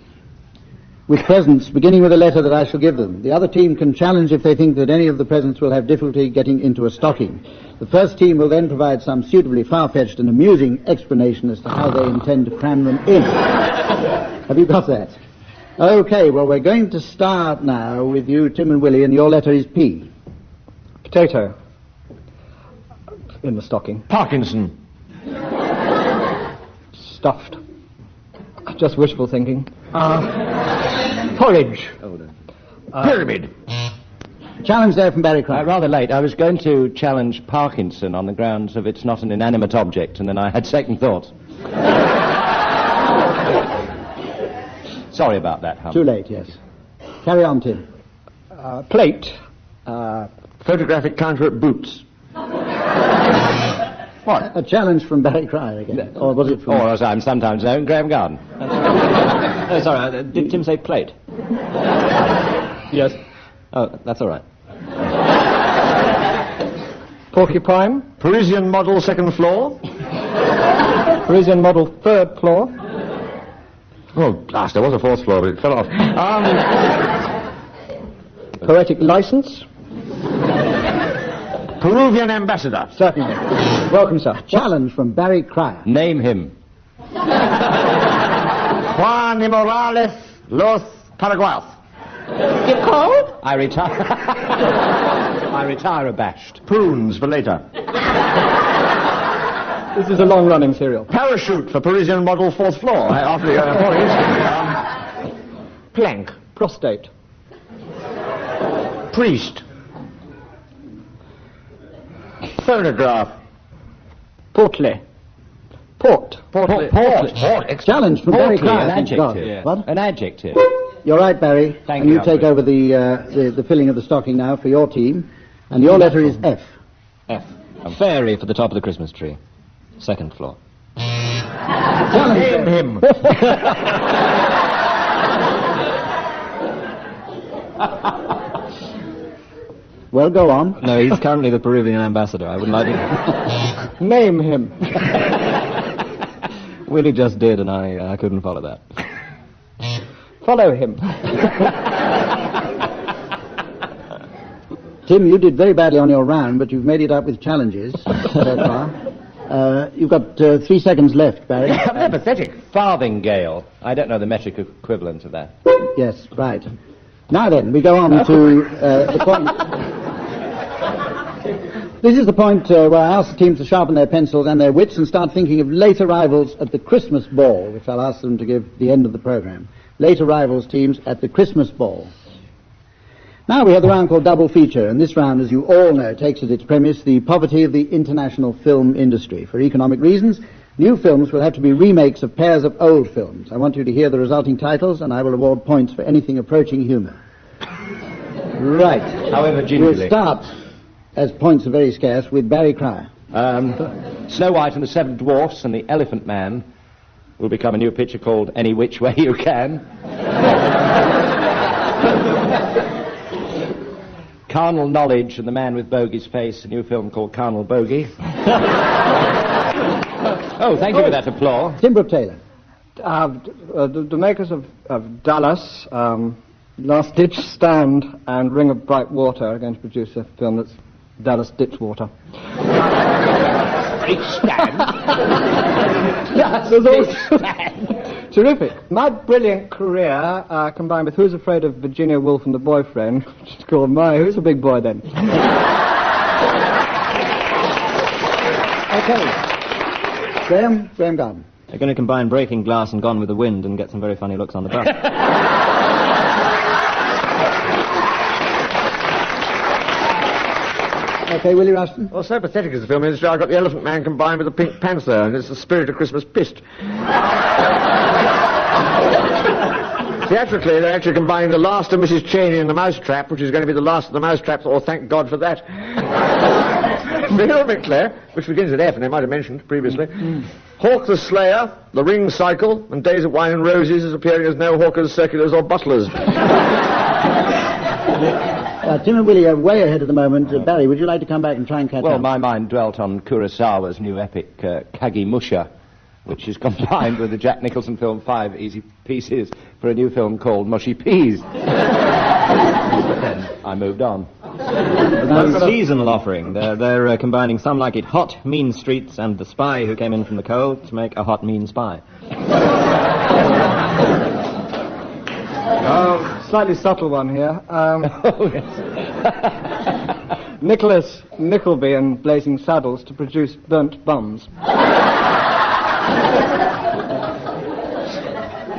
with presents, beginning with a letter that I shall give them. The other team can challenge if they think that any of the presents will have difficulty getting into a stocking. The first team will then provide some suitably far-fetched and amusing explanation as to how they intend to cram them in. Have you got that? Okay, well, we're going to start now with you, Tim and Willie, and your letter is P. Potato. In the stocking. Parkinson. Stuffed. Just wishful thinking. Porridge. Pyramid. Challenge there from Barry Craig. Rather late. I was going to challenge Parkinson on the grounds of it's not an inanimate object, and then I had second thoughts. Sorry about that, Hump. Too late, yes. Carry on, Tim. Plate. Photographic counter at Boots. What? A challenge from Barry Cryer again. Or was it from... Or, as I'm sometimes known, Graeme Garden. Oh, sorry, did Tim say plate? Yes. Oh, that's all right. Porcupine. Parisian model second floor. Parisian model third floor. Oh, blast, there was a fourth floor, but it fell off. Poetic license. Peruvian ambassador. Certainly. Welcome, sir. Challenge from Barry Cryer. Name him. Juan de Morales Los Paraguayos. You called? I retire. I retire abashed. Prunes for later. This is a long-running serial. Parachute for Parisian model fourth floor. After the Plank. Prostate. Priest. Phonograph. Portly. Port. Port. Challenge from Barry Cryer. An adjective. What? An adjective. You're right, Barry. Thank and you, you take over the filling of the stocking now for your team. And your letter is F. F. A fairy for the top of the Christmas tree. Second floor. Name him. Well, go on. No, he's currently the Peruvian ambassador. I wouldn't like to... Name him. Willie just did, and I couldn't follow that. Follow him. Tim, you did very badly on your round, but you've made it up with challenges so far. You've got 3 seconds left, Barry. They're pathetic. Farthingale. I don't know the metric equivalent of that. Yes, right. Now then, we go on to the point... This is the point where I ask the teams to sharpen their pencils and their wits and start thinking of late arrivals at the Christmas ball, which I'll ask them to give the end of the programme. Late arrivals teams at the Christmas ball. Now we have the round called Double Feature, and this round, as you all know, takes as its premise the poverty of the international film industry. For economic reasons, new films will have to be remakes of pairs of old films. I want you to hear the resulting titles, and I will award points for anything approaching humour. Right. However gingerly. We'll start, as points are very scarce, with Barry Cryer. Snow White and the Seven Dwarfs and the Elephant Man will become a new picture called Any Which Way You Can. Carnal Knowledge and the Man with Bogey's Face, a new film called Carnal Bogey. Oh, thank you for that applause. Tim Brooke-Taylor. The makers of Dallas, Last Ditch Stand and Ring of Bright Water are going to produce a film that's Dallas Ditch Water. Ditch Stand? Terrific. My brilliant career, combined with Who's Afraid of Virginia Woolf and the Boyfriend, which is called Who's a Big Boy Then? Okay. Graeme Garden. They're going to combine Breaking Glass and Gone with the Wind and get some very funny looks on the bus. Okay, Willie Rushton. Well, so pathetic is the film industry, I've got the Elephant Man combined with the Pink Panther, and it's the spirit of Christmas pissed. Theatrically, they're actually combining the last of Mrs. Cheney and the Mousetrap, which is going to be the last of the Mousetraps, or thank God for that. Filmically, which begins with F, and I might have mentioned previously. Hawk the Slayer, The Ring Cycle, and Days of Wine and Roses is appearing as no hawkers, circulars, or butlers. Tim and Willie are way ahead at the moment. Barry, would you like to come back and try and catch up? Well, my mind dwelt on Kurosawa's new epic, Kagemusha, which is combined with the Jack Nicholson film 5 Easy Pieces for a new film called Mushy Peas. But then I moved on. A seasonal offering. They're combining Some Like It Hot, Mean Streets, and The Spy Who Came In From the Cold to make a hot, mean spy. Slightly subtle one here. Oh, yes. Nicholas Nickleby and Blazing Saddles to produce Burnt Bums.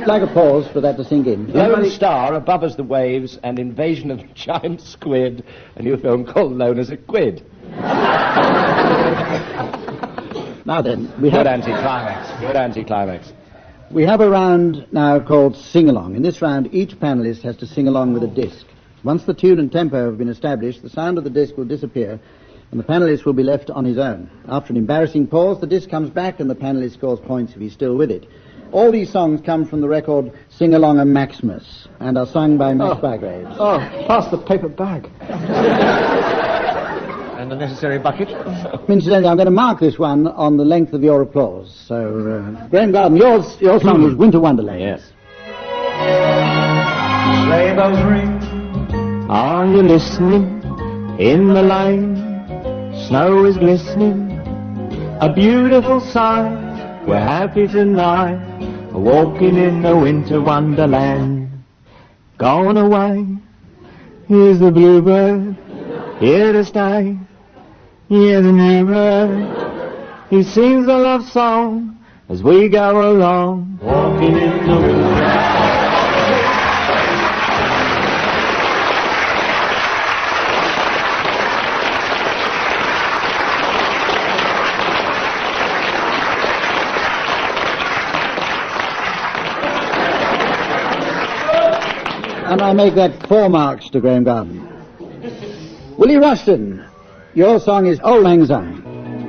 Like a pause for that to sink in. Lone Star, Above Us the Waves, and Invasion of the Giant Squid, a new film called Known as a Quid. Now then, we have... Good anticlimax. Good anticlimax. We have a round now called Sing Along. In this round, each panellist has to sing along with a disc. Once the tune and tempo have been established, the sound of the disc will disappear, and the panellist will be left on his own. After an embarrassing pause, the disc comes back, and the panellist scores points if he's still with it. All these songs come from the record Sing Along a Maximus, and are sung by Max Bygraves. Oh, pass the paper bag. And the necessary bucket. Incidentally, I'm going to mark this one on the length of your applause. So, Graeme Garden, your song was Winter Wonderland. Yes. Sleigh bells ring. Are you listening? In the lane, snow is glistening. A beautiful sight. We're happy tonight, walking in the winter wonderland. Gone away, here's the bluebird, here to stay. Here's the new bird, he sings a love song as we go along, walking in the winter. And I make that 4 marks to Graeme Garden. Willie Rushton, your song is Auld Lang Syne.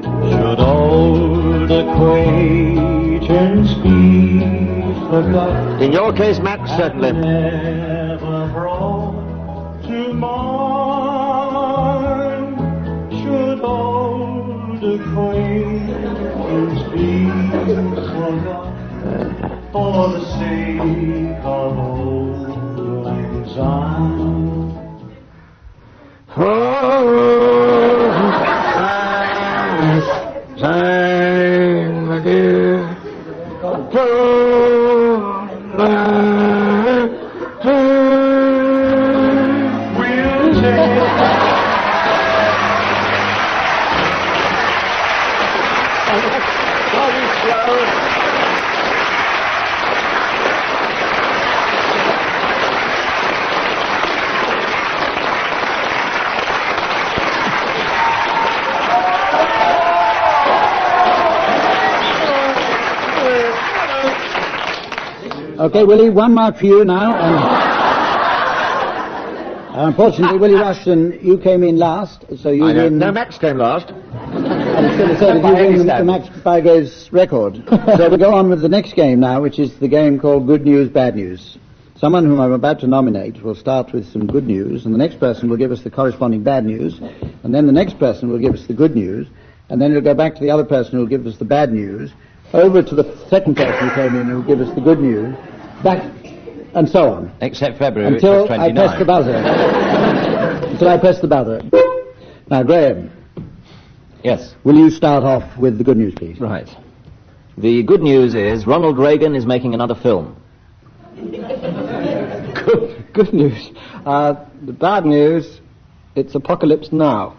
Should old acquaintance be forgot? In your case, Max, certainly. Never brought to mind. Should old acquaintance be forgot? For the sake of old Lang Syne. Time, my dear. We'll take. Okay, Willie, 1 mark for you now. And unfortunately, Willie Rushton, you came in last, so you win. No, Max came last. I'm still asserting you win the Max Bygrave's record. So we go on with the next game now, which is the game called Good News, Bad News. Someone whom I'm about to nominate will start with some good news, and the next person will give us the corresponding bad news, and then the next person will give us the good news, and then it'll go back to the other person who will give us the bad news, over to the second person who came in who will give us the good news, back, and so on. Except February, until which was 29. I press the buzzer. Until I press the buzzer. Now, Graeme. Yes. Will you start off with the good news, please? Right. The good news is Ronald Reagan is making another film. Good news. The bad news, it's apocalypse now.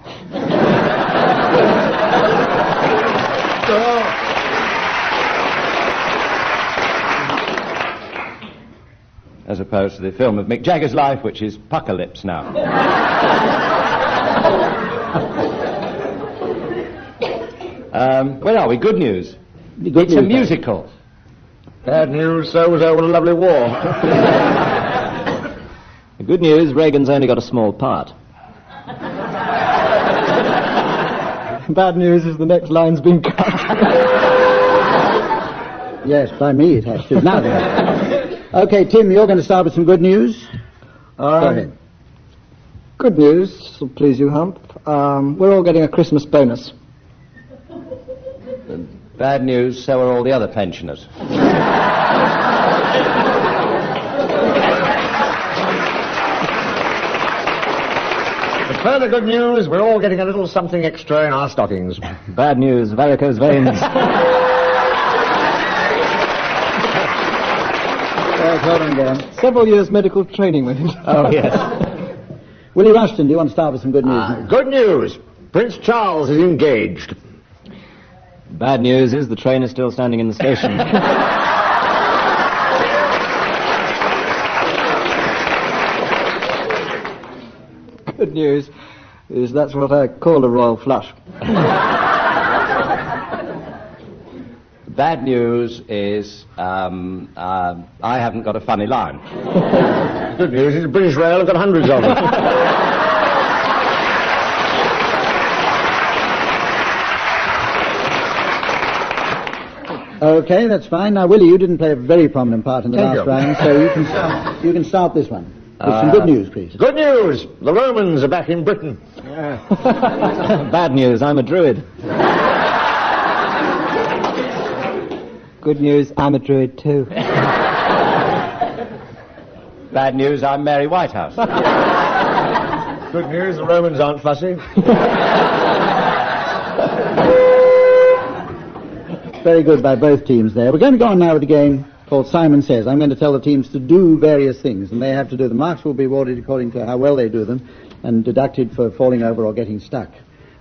As opposed to the film of Mick Jagger's life, which is Puckalypse now. Where are we? Good news. It's a musical. Bad news, so was over a lovely war. The good news, Reagan's only got a small part. Bad news is the next line's been cut. Yes, by me it has to. Now then. Okay, Tim, you're going to start with some good news. Go ahead. Good news, will please you, Hump. We're all getting a Christmas bonus. Bad news, so are all the other pensioners. The further good news, we're all getting a little something extra in our stockings. Bad news, varicose veins. Hold on, Graham. Several years medical training with him. Oh, yes. Willie Rushton, do you want to start with some good news? Good news. Prince Charles is engaged. Bad news is the train is still standing in the station. Good news is that's what I call a royal flush. Bad news is I haven't got a funny line. Good news is British Rail have got hundreds of them. Okay, that's fine. Now, Willie, you didn't play a very prominent part in the Thank last you. round, so you can start this one. With some good news, please. Good news. The Romans are back in Britain. Bad news, I'm a druid. Good news, I'm a druid too. Bad news, I'm Mary Whitehouse. Good news, the Romans aren't fussy. Very good by both teams there. We're going to go on now with a game called Simon Says. I'm going to tell the teams to do various things, and they have to do them. Marks will be awarded according to how well they do them, and deducted for falling over or getting stuck.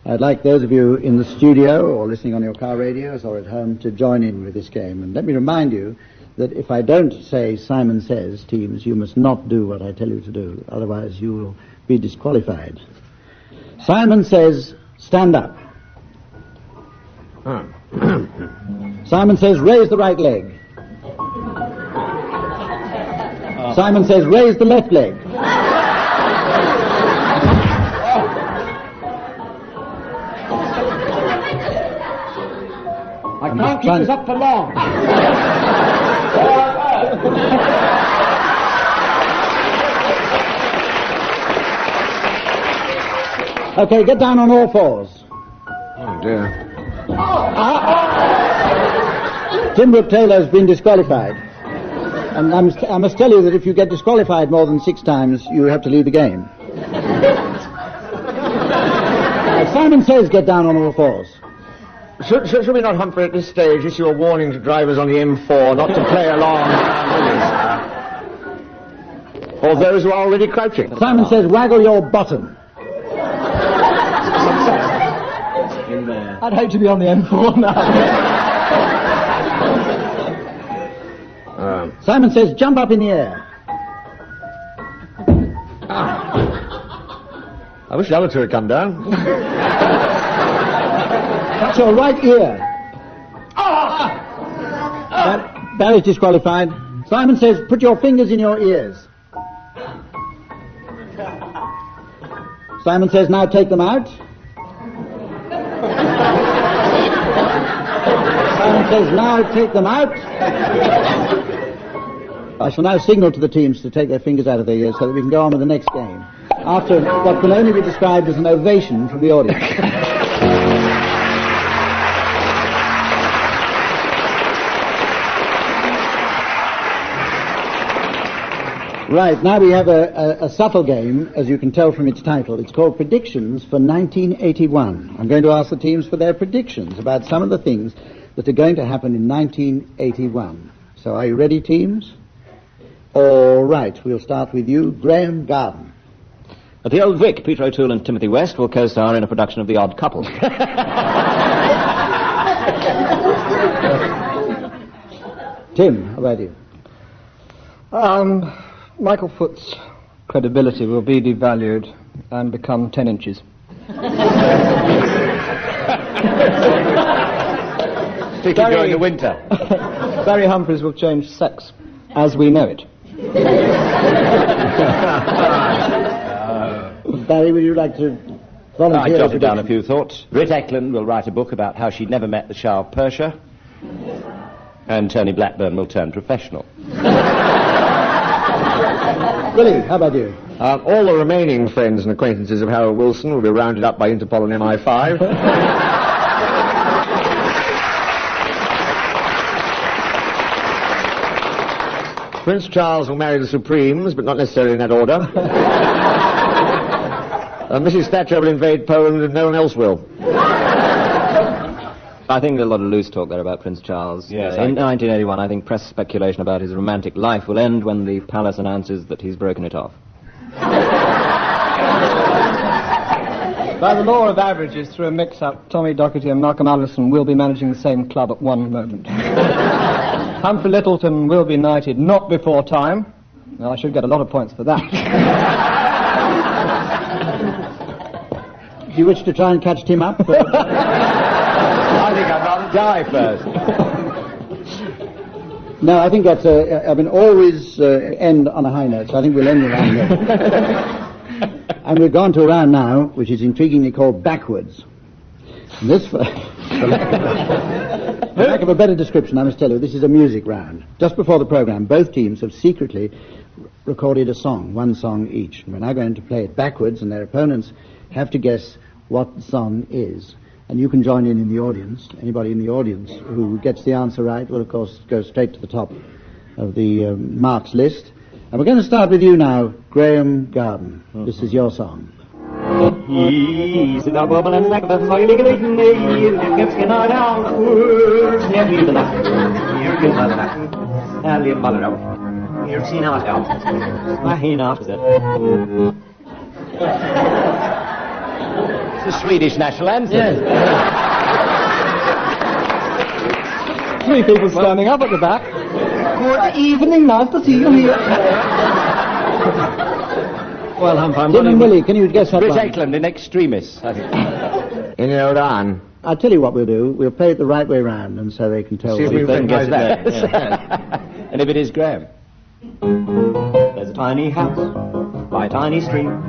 I'd like those of you in the studio or listening on your car radios or at home to join in with this game. And let me remind you that if I don't say Simon Says, teams, you must not do what I tell you to do. Otherwise you will be disqualified. Simon Says, stand up. Simon Says, raise the right leg. Simon Says, raise the left leg. I can't keep this up for long. Okay, get down on all fours. Oh, dear. Tim Brooke-Taylor has been disqualified. And I must tell you that if you get disqualified more than 6 times, you have to leave the game. Simon Says, get down on all fours. Should we not, Humphrey, at this stage issue a warning to drivers on the M4 not to play along or those who are already crouching? Simon Says, waggle your bottom. I'd hate to be on the M4 now. Simon Says, jump up in the air. I wish the other two had come down. That's your right ear. Barry's disqualified. Simon Says, put your fingers in your ears. Simon Says, now take them out. says, now take them out. I shall now signal to the teams to take their fingers out of their ears so that we can go on with the next game, after what can only be described as an ovation from the audience. Right, now we have a subtle game, as you can tell from its title. It's called Predictions for 1981. I'm going to ask the teams for their predictions about some of the things that are going to happen in 1981. So are you ready, teams? All right, we'll start with you, Graeme Garden. At the Old Vic, Peter O'Toole and Timothy West will co-star in a production of The Odd Couple. Tim, how about you? Michael Foot's credibility will be devalued and become 10 inches. Particularly during the winter. Barry Humphries will change sex as we know it. Barry, would you like to volunteer? I jotted down a few thoughts. Britt Eklund will write a book about how she'd never met the Shah of Persia. And Tony Blackburn will turn professional. Willie, how about you? All the remaining friends and acquaintances of Harold Wilson will be rounded up by Interpol and MI5. Prince Charles will marry the Supremes, but not necessarily in that order. Mrs. Thatcher will invade Poland and no one else will. I think there's a lot of loose talk there about Prince Charles. Yes, in 1981, I think press speculation about his romantic life will end when the palace announces that he's broken it off. By the law of averages, through a mix-up, Tommy Docherty and Malcolm Allison will be managing the same club at one moment. Humphrey Lyttelton will be knighted not before time. Well, I should get a lot of points for that. Do you wish to try and catch Tim up? I think I'd rather die first. No, I think that's always end on a high note, so I think we'll end the round there. And we've gone to a round now, which is intriguingly called Backwards. And this, for lack of a better description, I must tell you, this is a music round. Just before the programme, both teams have secretly recorded a song, one song each. And we're now going to play it backwards, and their opponents have to guess what the song is. And you can join in the audience. Anybody in the audience who gets the answer right will, of course, go straight to the top of the marks list. And we're going to start with you now, Graeme Garden. This is your song. He's the bubble and like the soil, it gets in our hours. Never the luck. Here's your mother. I'll leave mother out. Here's seen out out. My hand after that. It's the Swedish national anthem. Yes. Three people standing up at the back. Good evening, nice to see you here. Well, Humphrey, Tim and Willie, can you guess what Britt one? Eklund in Extremis, I think. In your on. I'll tell you what we'll do. We'll play it the right way round, and so they can tell. See if we can guess that. And if it is Graham. There's a tiny house by a tiny stream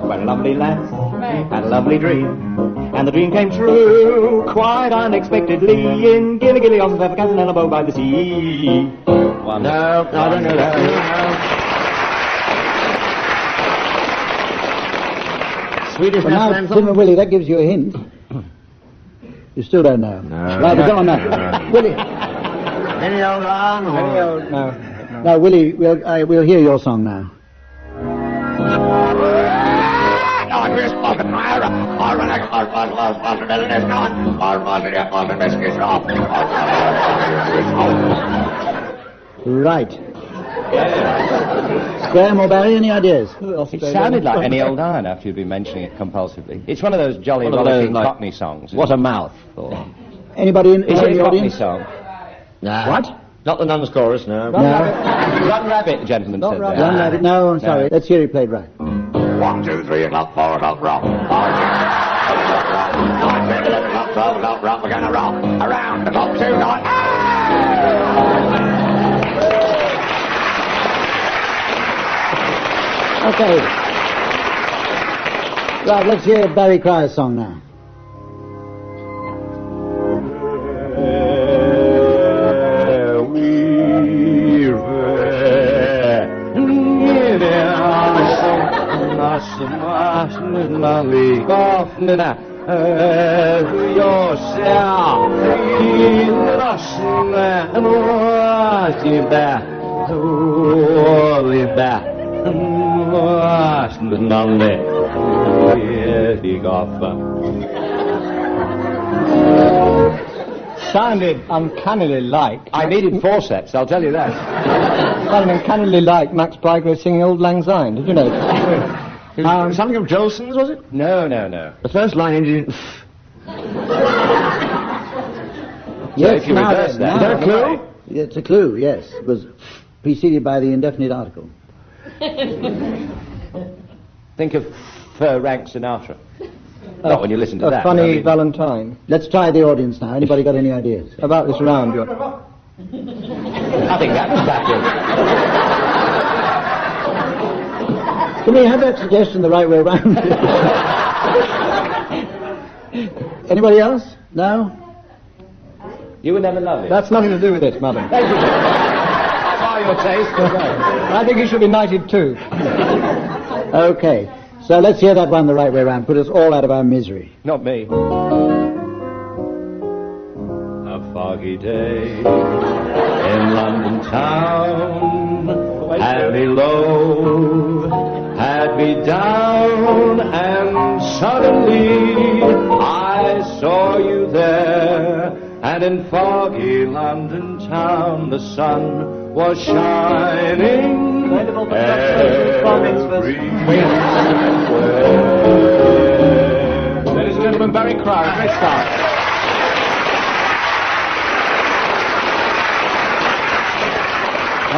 where a lovely lass had a lovely dream. And the dream came true quite unexpectedly in Gilly Gilly on the Peppercast and Elbow by the sea. No, I don't know that. Swedish Well, national now, anthem. Tim and Willie, that gives you a hint. You still don't know. No. Right, we've got on now. Willie. Any old on? No. No, Willie, we'll hear your song now. Right. Graham or Barry, any ideas? It sounded like Any Old Iron after you'd been mentioning it compulsively. It's one of those jolly, rollicking Cockney songs. What a mouth. Anybody in Is the it a Cockney audience? song? No. What? Not the Nun's Chorus, no. No. Run Rabbit, the gentleman said Run that. Rabbit. No, I'm sorry. Let's hear it played right. 1, 2, 3 o'clock, 4 o'clock, rock. 5, 6, 7, 8 o'clock, 12 o'clock, rock. We're gonna rock around the clock tonight. Okay. Right, let's hear Barry Cryer's song now. Sounded uncannily like. I needed forceps, I'll tell you that. Sounded uncannily like Max Bygrave singing Old Lang Syne, did you know? Something of Jolson's, was it? No. The first line ended in... Yes, if you reverse that. Is that a clue? It's a clue, yes. It was preceded by the indefinite article. Think of Frank Sinatra. Not when you listen to that. A funny Valentine. Let's try the audience now. Anybody got any ideas? About this round, you I think that was backward. Can we have that suggestion the right way around? Anybody else? No? You would never love it. That's nothing to do with it, madam. Thank you. By your taste, I think he should be knighted too. Okay. So let's hear that one the right way around. Put us all out of our misery. Not me. A foggy day in London town had me low, had me down, and suddenly I saw you there, and in foggy London town the sun was shining. Ladies and gentlemen, Barry Cryer, great start.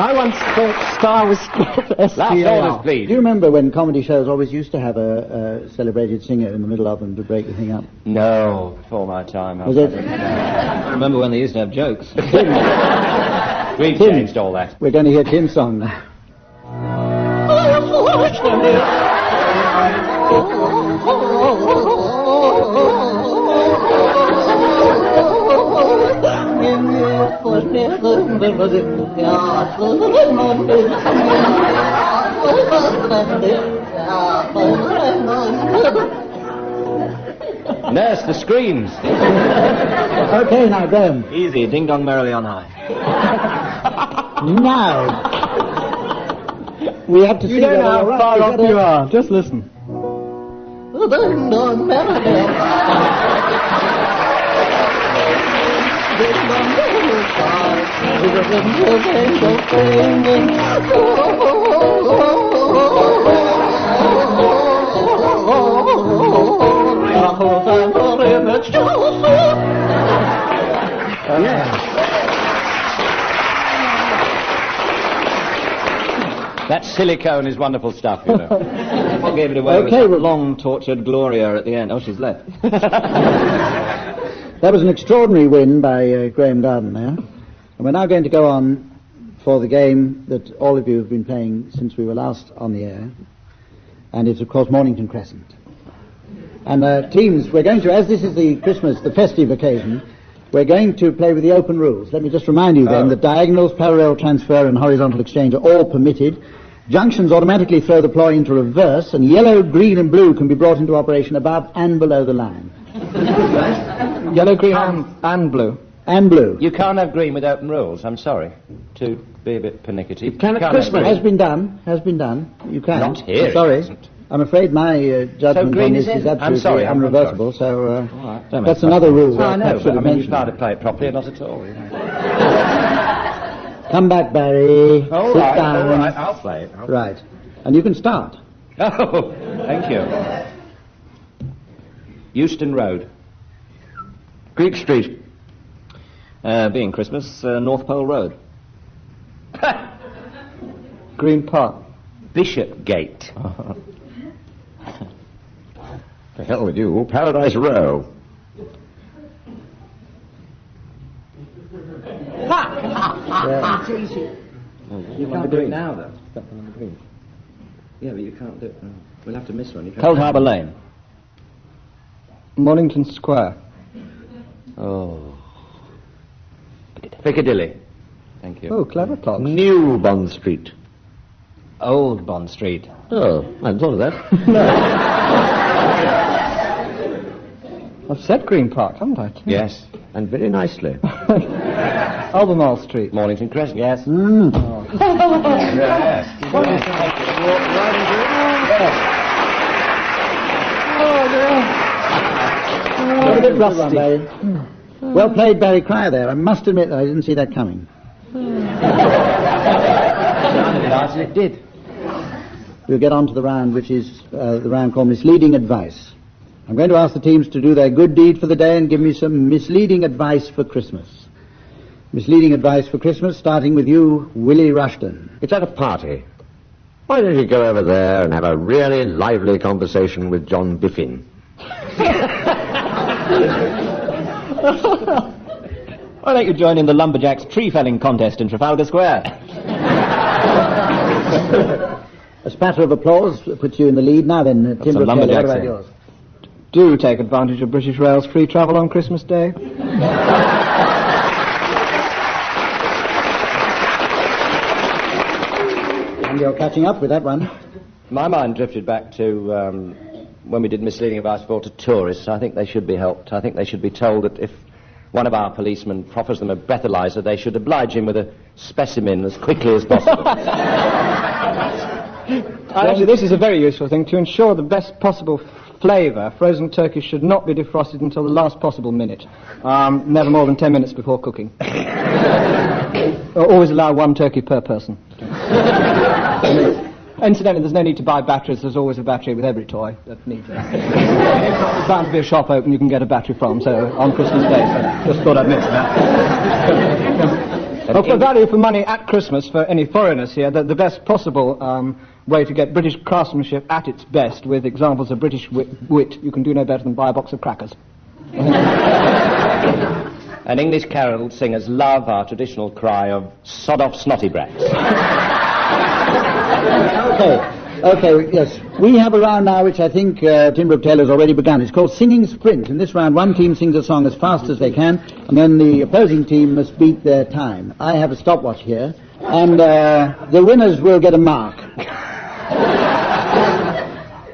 I once thought Star was spelled S-T-A-R. please. Do you remember when comedy shows always used to have a celebrated singer in the middle of them to break the thing up? No, before my time. Was it? I remember when they used to have jokes. We've changed all that. We're going to hear Tim's song now. Nurse, the screams. Okay, now, Graham. Easy, ding dong merrily on high. Now, we have to see You don't know whether how you're right. far Is off that you a- are. Just listen. That silicone is wonderful stuff, you know. What gave it away Okay, was well- long tortured Gloria at the end. Oh, she's left. That was an extraordinary win by Graeme Garden there. And we're now going to go on for the game that all of you have been playing since we were last on the air. And it's, of course, Mornington Crescent. And teams, we're going to, as this is the festive occasion, we're going to play with the open rules. Let me just remind you then that diagonals, parallel transfer and horizontal exchange are all permitted. Junctions automatically throw the ploy into reverse, and yellow, green and blue can be brought into operation above and below the line. Yellow, green and blue. And blue. You can't have green with open rules, I'm sorry. To be a bit pernickety. You can at Christmas. Has been done. You can. Not here, I'm sorry. it isn't. I'm afraid my judgment green on this is is in? absolutely I'm sorry, I'm unreversible, sorry. so Don't that's make another fun. rule. Oh, I know, Perhaps but should I have mean, you've mentioned got to play it properly or not at all, you know. Come back, Barry. All Sit right, down. I'll play it. Right. And you can start. Oh, thank you. Euston Road. Greek Street. Being Christmas, North Pole Road. Green Park. Bishopgate. To hell with you. Paradise Row. It's easy. You can't do it now, though. Stop on the green. Yeah, but you can't do it. No. We'll have to miss one. Cold Harbour Lane. Mornington Square. Oh. Piccadilly. Thank you. Oh, clever clocks. New Bond Street. Old Bond Street. Oh, I hadn't thought of that. I've said Green Park, haven't I? Yes, and very nicely. Albemarle Street. Mornington Crescent. Yes. Mm. Oh. Yes. A bit rusty. Well played, Barry Cryer, there. I must admit that I didn't see that coming. It did. We'll get on to the round, which is the round called Misleading Advice. I'm going to ask the teams to do their good deed for the day and give me some misleading advice for Christmas. Misleading advice for Christmas, starting with you, Willie Rushton. It's at a party. Why don't you go over there and have a really lively conversation with John Biffin? Why don't you join in the Lumberjacks tree felling contest in Trafalgar Square? A spatter of applause puts you in the lead. Now then, Tim Brooke-Taylor, what about yours? Do take advantage of British Rail's free travel on Christmas Day. And you're catching up with that one. My mind drifted back to when we did misleading advice to tourists. I think they should be helped. I think they should be told that if one of our policemen proffers them a breathalyzer, they should oblige him with a specimen as quickly as possible. Actually, this is a very useful thing. To ensure the best possible flavour, frozen turkey should not be defrosted until the last possible minute. Never more than 10 minutes before cooking. Always allow one turkey per person. Incidentally, there's no need to buy batteries. There's always a battery with every toy that needs it. There's bound to be a shop open you can get a battery from, so on Christmas Day. So just thought I'd mention that. For value for money at Christmas, for any foreigners here, the best possible way to get British craftsmanship at its best, with examples of British wit, you can do no better than buy a box of crackers. And English carol singers love our traditional cry of sod off snotty brats. Okay, yes. We have a round now which I think Tim Brooke-Taylor has already begun. It's called Singing Sprint. In this round, one team sings a song as fast as they can, and then the opposing team must beat their time. I have a stopwatch here, and the winners will get a mark.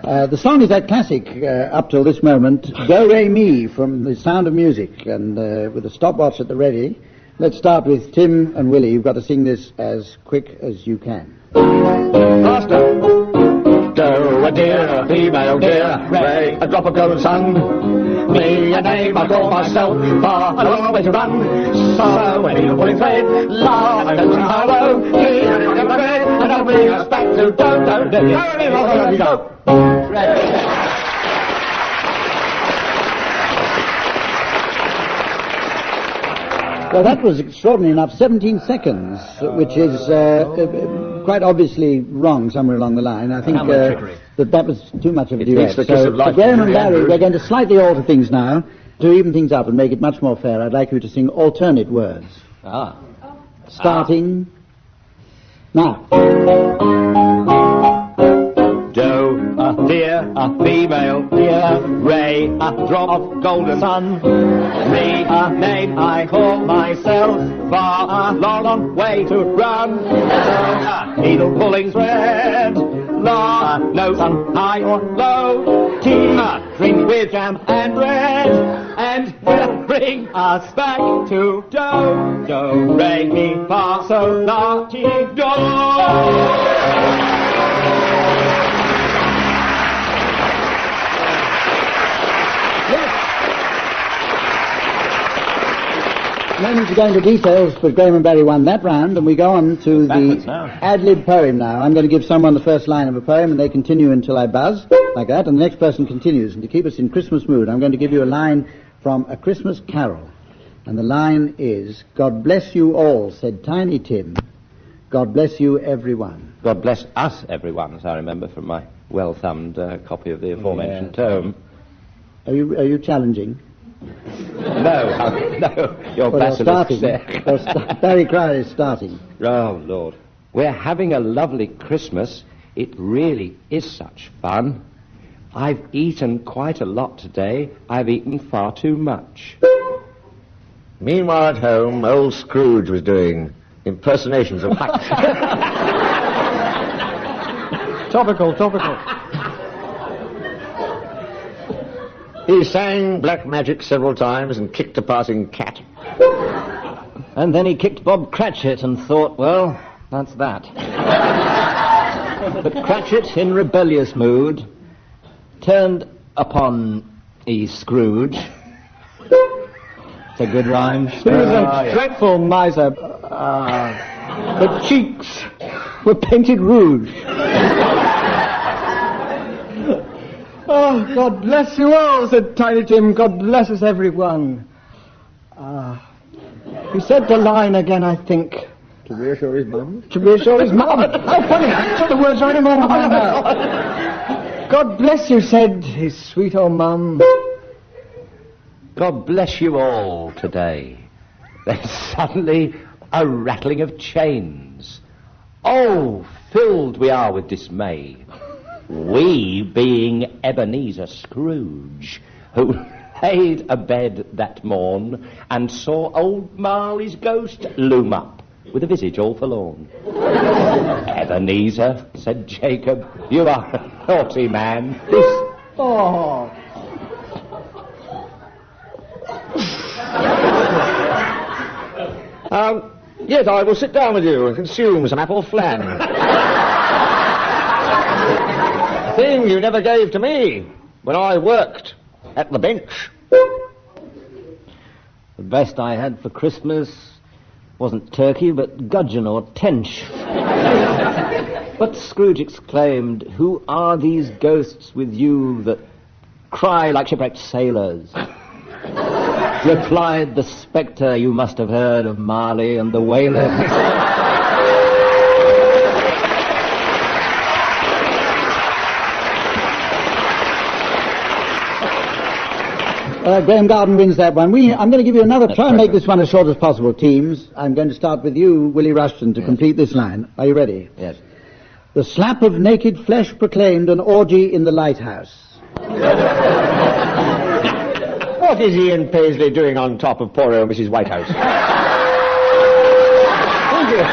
The song is that classic, up till this moment, Do Re Mi from The Sound of Music, and with a stopwatch at the ready. Let's start with Tim and Willie. You've got to sing this as quick as you can. Faster. Do a dear, a female dear, Ray, a drop of golden sun. Me a name, I call myself, far a long way to run. So when you're pulling thread, la, I don't know how low. Here, I'm the thread, and I'll bring us back to go. Well, that was extraordinary enough. 17 seconds, which is quite obviously wrong somewhere along the line. I think that was too much of a duet. So, Graeme and Barry, we're going to slightly alter things now to even things up and make it much more fair. I'd like you to sing alternate words. Starting now. Do a dear, a female dear, Ray, a drop of golden sun. Me a name, I call myself, far a long way to run. So needle pulling thread, la, no sun high or low. Tea, drink with jam and bread, and bring us back to do, re, mi, fa, so, la, ti, do. No need to go into details, but Graeme and Barry won that round, and we go on to the ad-lib poem now. I'm going to give someone the first line of a poem, and they continue until I buzz, like that, and the next person continues. And to keep us in Christmas mood, I'm going to give you a line from A Christmas Carol. And the line is, God bless you all, said Tiny Tim. God bless you, everyone. God bless us, everyone, as I remember from my well-thumbed copy of the aforementioned tome. Are you challenging? No, you're starting. Barry Cryer is starting. Oh, Lord. We're having a lovely Christmas. It really is such fun. I've eaten quite a lot today. I've eaten far too much. Meanwhile at home, old Scrooge was doing impersonations of Huck. Topical. He sang Black Magic several times and kicked a passing cat. And then he kicked Bob Cratchit and thought, well, that's that. But Cratchit, in rebellious mood, turned upon E. Scrooge. It's a good rhyme. He was a dreadful miser. The cheeks were painted rouge. Oh, God bless you all, said Tiny Tim. God bless us, everyone. He said the line again, I think. To reassure his mum? To reassure his mum. How funny. I put the words right in my mouth. God bless you, said his sweet old mum. God bless you all today. There's suddenly a rattling of chains. Oh, filled we are with dismay. We being Ebenezer Scrooge, who laid abed that morn and saw old Marley's ghost loom up with a visage all forlorn. Ebenezer, said Jacob, you are a naughty man. Oh. Yes, I will sit down with you and consume some apple flan. Thing you never gave to me when I worked at the bench. The best I had for Christmas wasn't turkey, but gudgeon or tench. But Scrooge exclaimed, who are these ghosts with you that cry like shipwrecked sailors? Replied the spectre, you must have heard of Marley and the Whalers. Graeme Garden wins that one. I'm going to give you another. Try and make this one as short as possible, teams. I'm going to start with you, Willie Rushton, to complete this line. Are you ready? Yes. The slap of naked flesh proclaimed an orgy in the lighthouse. What is Ian Paisley doing on top of poor old Mrs. Whitehouse? Thank you.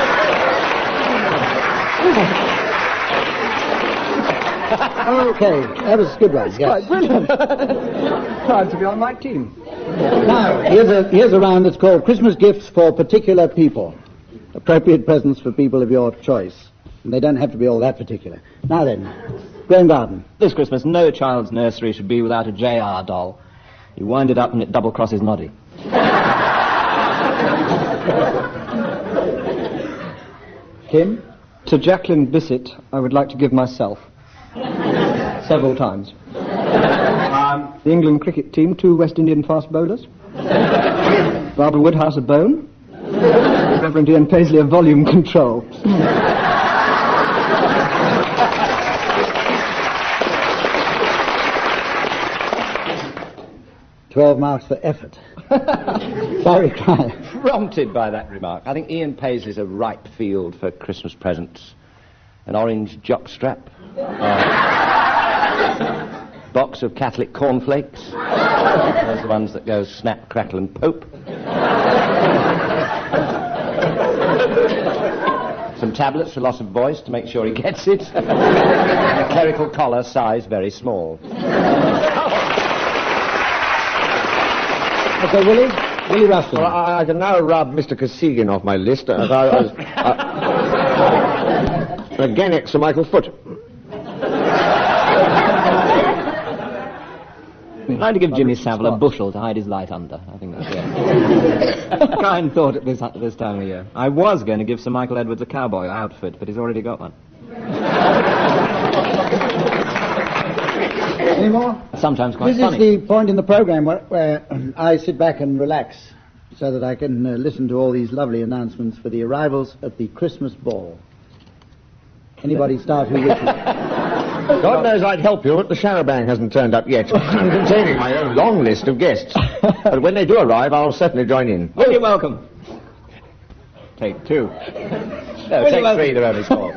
Okay, that was a good one. Yes. Quite brilliant. Proud to be on my team. Now, here's a round that's called Christmas Gifts for Particular People. Appropriate presents for people of your choice. And they don't have to be all that particular. Now then, Graeme Garden. This Christmas, no child's nursery should be without a JR doll. You wind it up and it double crosses Noddy. Kim? To Jacqueline Bissett, I would like to give myself. Several times. The England cricket team, 2 West Indian fast bowlers. Barbara Woodhouse a bone. Reverend Ian Paisley a volume control. 12 marks for effort. Barry Cryer. Prompted by that remark, I think Ian Paisley's a ripe field for Christmas presents. An orange jockstrap. Box of Catholic cornflakes. Those are the ones that go snap, crackle and pope. Some tablets for loss of voice to make sure he gets it. And a clerical collar, size very small. Okay, Willie Rushton. Well, I can now rub Mr. Kosygin off my list. Again, Sir Michael Foot. I'd like to give Jimmy Savile a bushel to hide his light under. I think that's it. Kind thought at this time of year. I was going to give Sir Michael Edwards a cowboy outfit, but he's already got one. Any more? Sometimes quite funny. This is the point in the programme where I sit back and relax so that I can listen to all these lovely announcements for the arrivals at the Christmas ball. Anybody start who wishes? God knows I'd help you, but the charabanc hasn't turned up yet. I'm containing my own long list of guests. But when they do arrive, I'll certainly join in. Well, you're welcome. Take 2. No, take 3, there are only 4.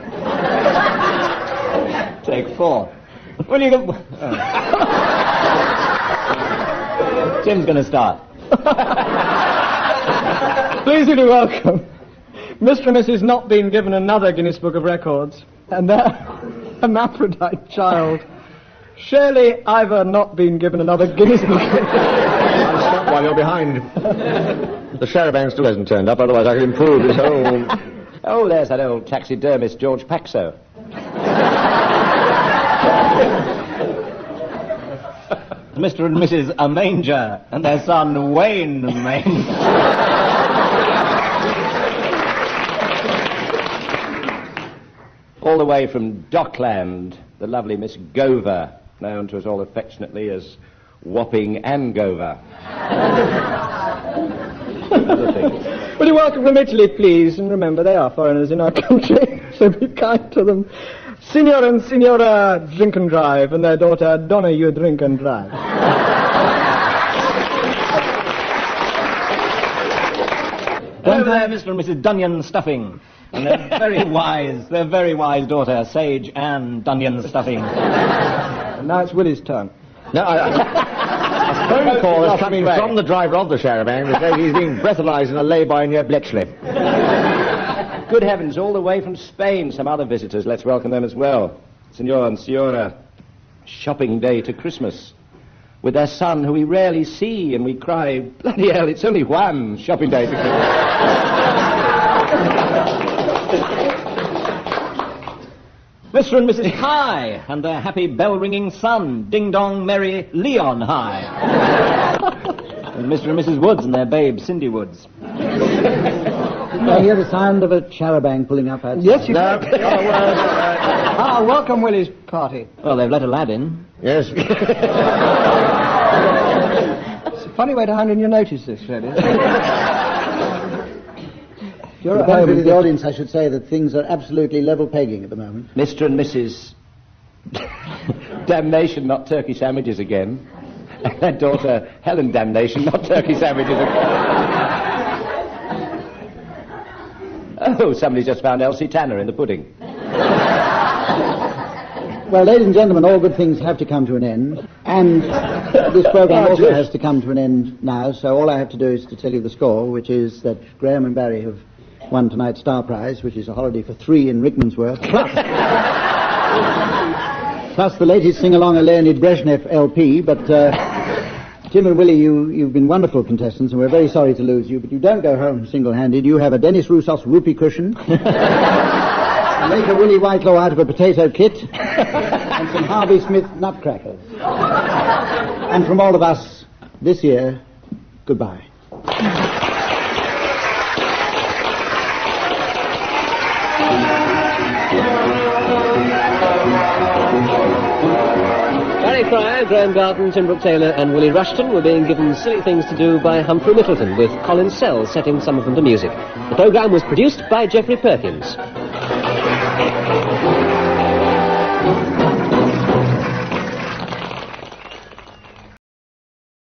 Take 4. Will you go... Tim's going to start. Please be welcome. Mr. and Mrs. Not been given another Guinness Book of Records. And hermaphrodite child. Surely I've not been given another Guinness Book. I'll stop while you're behind. The charabanc still hasn't turned up, otherwise I could improve this whole... Oh, there's that old taxidermist, George Paxo. Mr. and Mrs. Amanger and their son, Wayne Manger. All the way from Dockland, the lovely Miss Gover, known to us all affectionately as Whopping Angover. Will you welcome from Italy, please? And remember, they are foreigners in our country, so be kind to them. Signor and Signora Drink and Drive, and their daughter, Donna, you drink and drive. Hello there, Mr. and Mrs. Dunyan Stuffing, and their very wise daughter, Sage Ann Dunyan Stuffing. And now it's Willie's turn. No, a phone call is coming from the driver of the charabanc to say he's being breathalyzed in a lay-by near Bletchley. Good heavens, all the way from Spain, some other visitors. Let's welcome them as well. Signor and Signora, shopping day to Christmas, with their son, who we rarely see, and we cry, bloody hell, it's only one shopping day to Christmas. Mr. and Mrs. High, and their happy bell-ringing son, ding-dong merry Leon High. And Mr. and Mrs. Woods and their babe, Cindy Woods. I hear the sound of a charabanc pulling up outside. Yes, you can. Welcome Willie's party. Well, they've let a lad in. Yes. It's a funny way to hand in your notice, this, really. For the benefit of the audience, I should say that things are absolutely level pegging at the moment. Mr. and Mrs. Damnation, not turkey sandwiches again. And their daughter, Helen Damnation, not turkey sandwiches again. Oh, somebody's just found Elsie Tanner in the pudding. Well, ladies and gentlemen, all good things have to come to an end. And this programme also has to come to an end now, so all I have to do is to tell you the score, which is that Graeme and Barry have won tonight's Star Prize, which is a holiday for 3 in Rickmansworth, plus the latest sing-along, a Leonid Brezhnev LP, but Tim and Willie, you've been wonderful contestants, and we're very sorry to lose you, but you don't go home single-handed. You have a Dennis Roussos whoopee cushion, make a Willie Whitelaw out of a potato kit, and some Harvey Smith nutcrackers. And from all of us, this year, goodbye. Barry Cryer, Graeme Garden, Tim Brooke-Taylor and Willie Rushton were being given silly things to do by Humphrey Lyttelton, with Colin Sells setting some of them to music. The programme was produced by Geoffrey Perkins.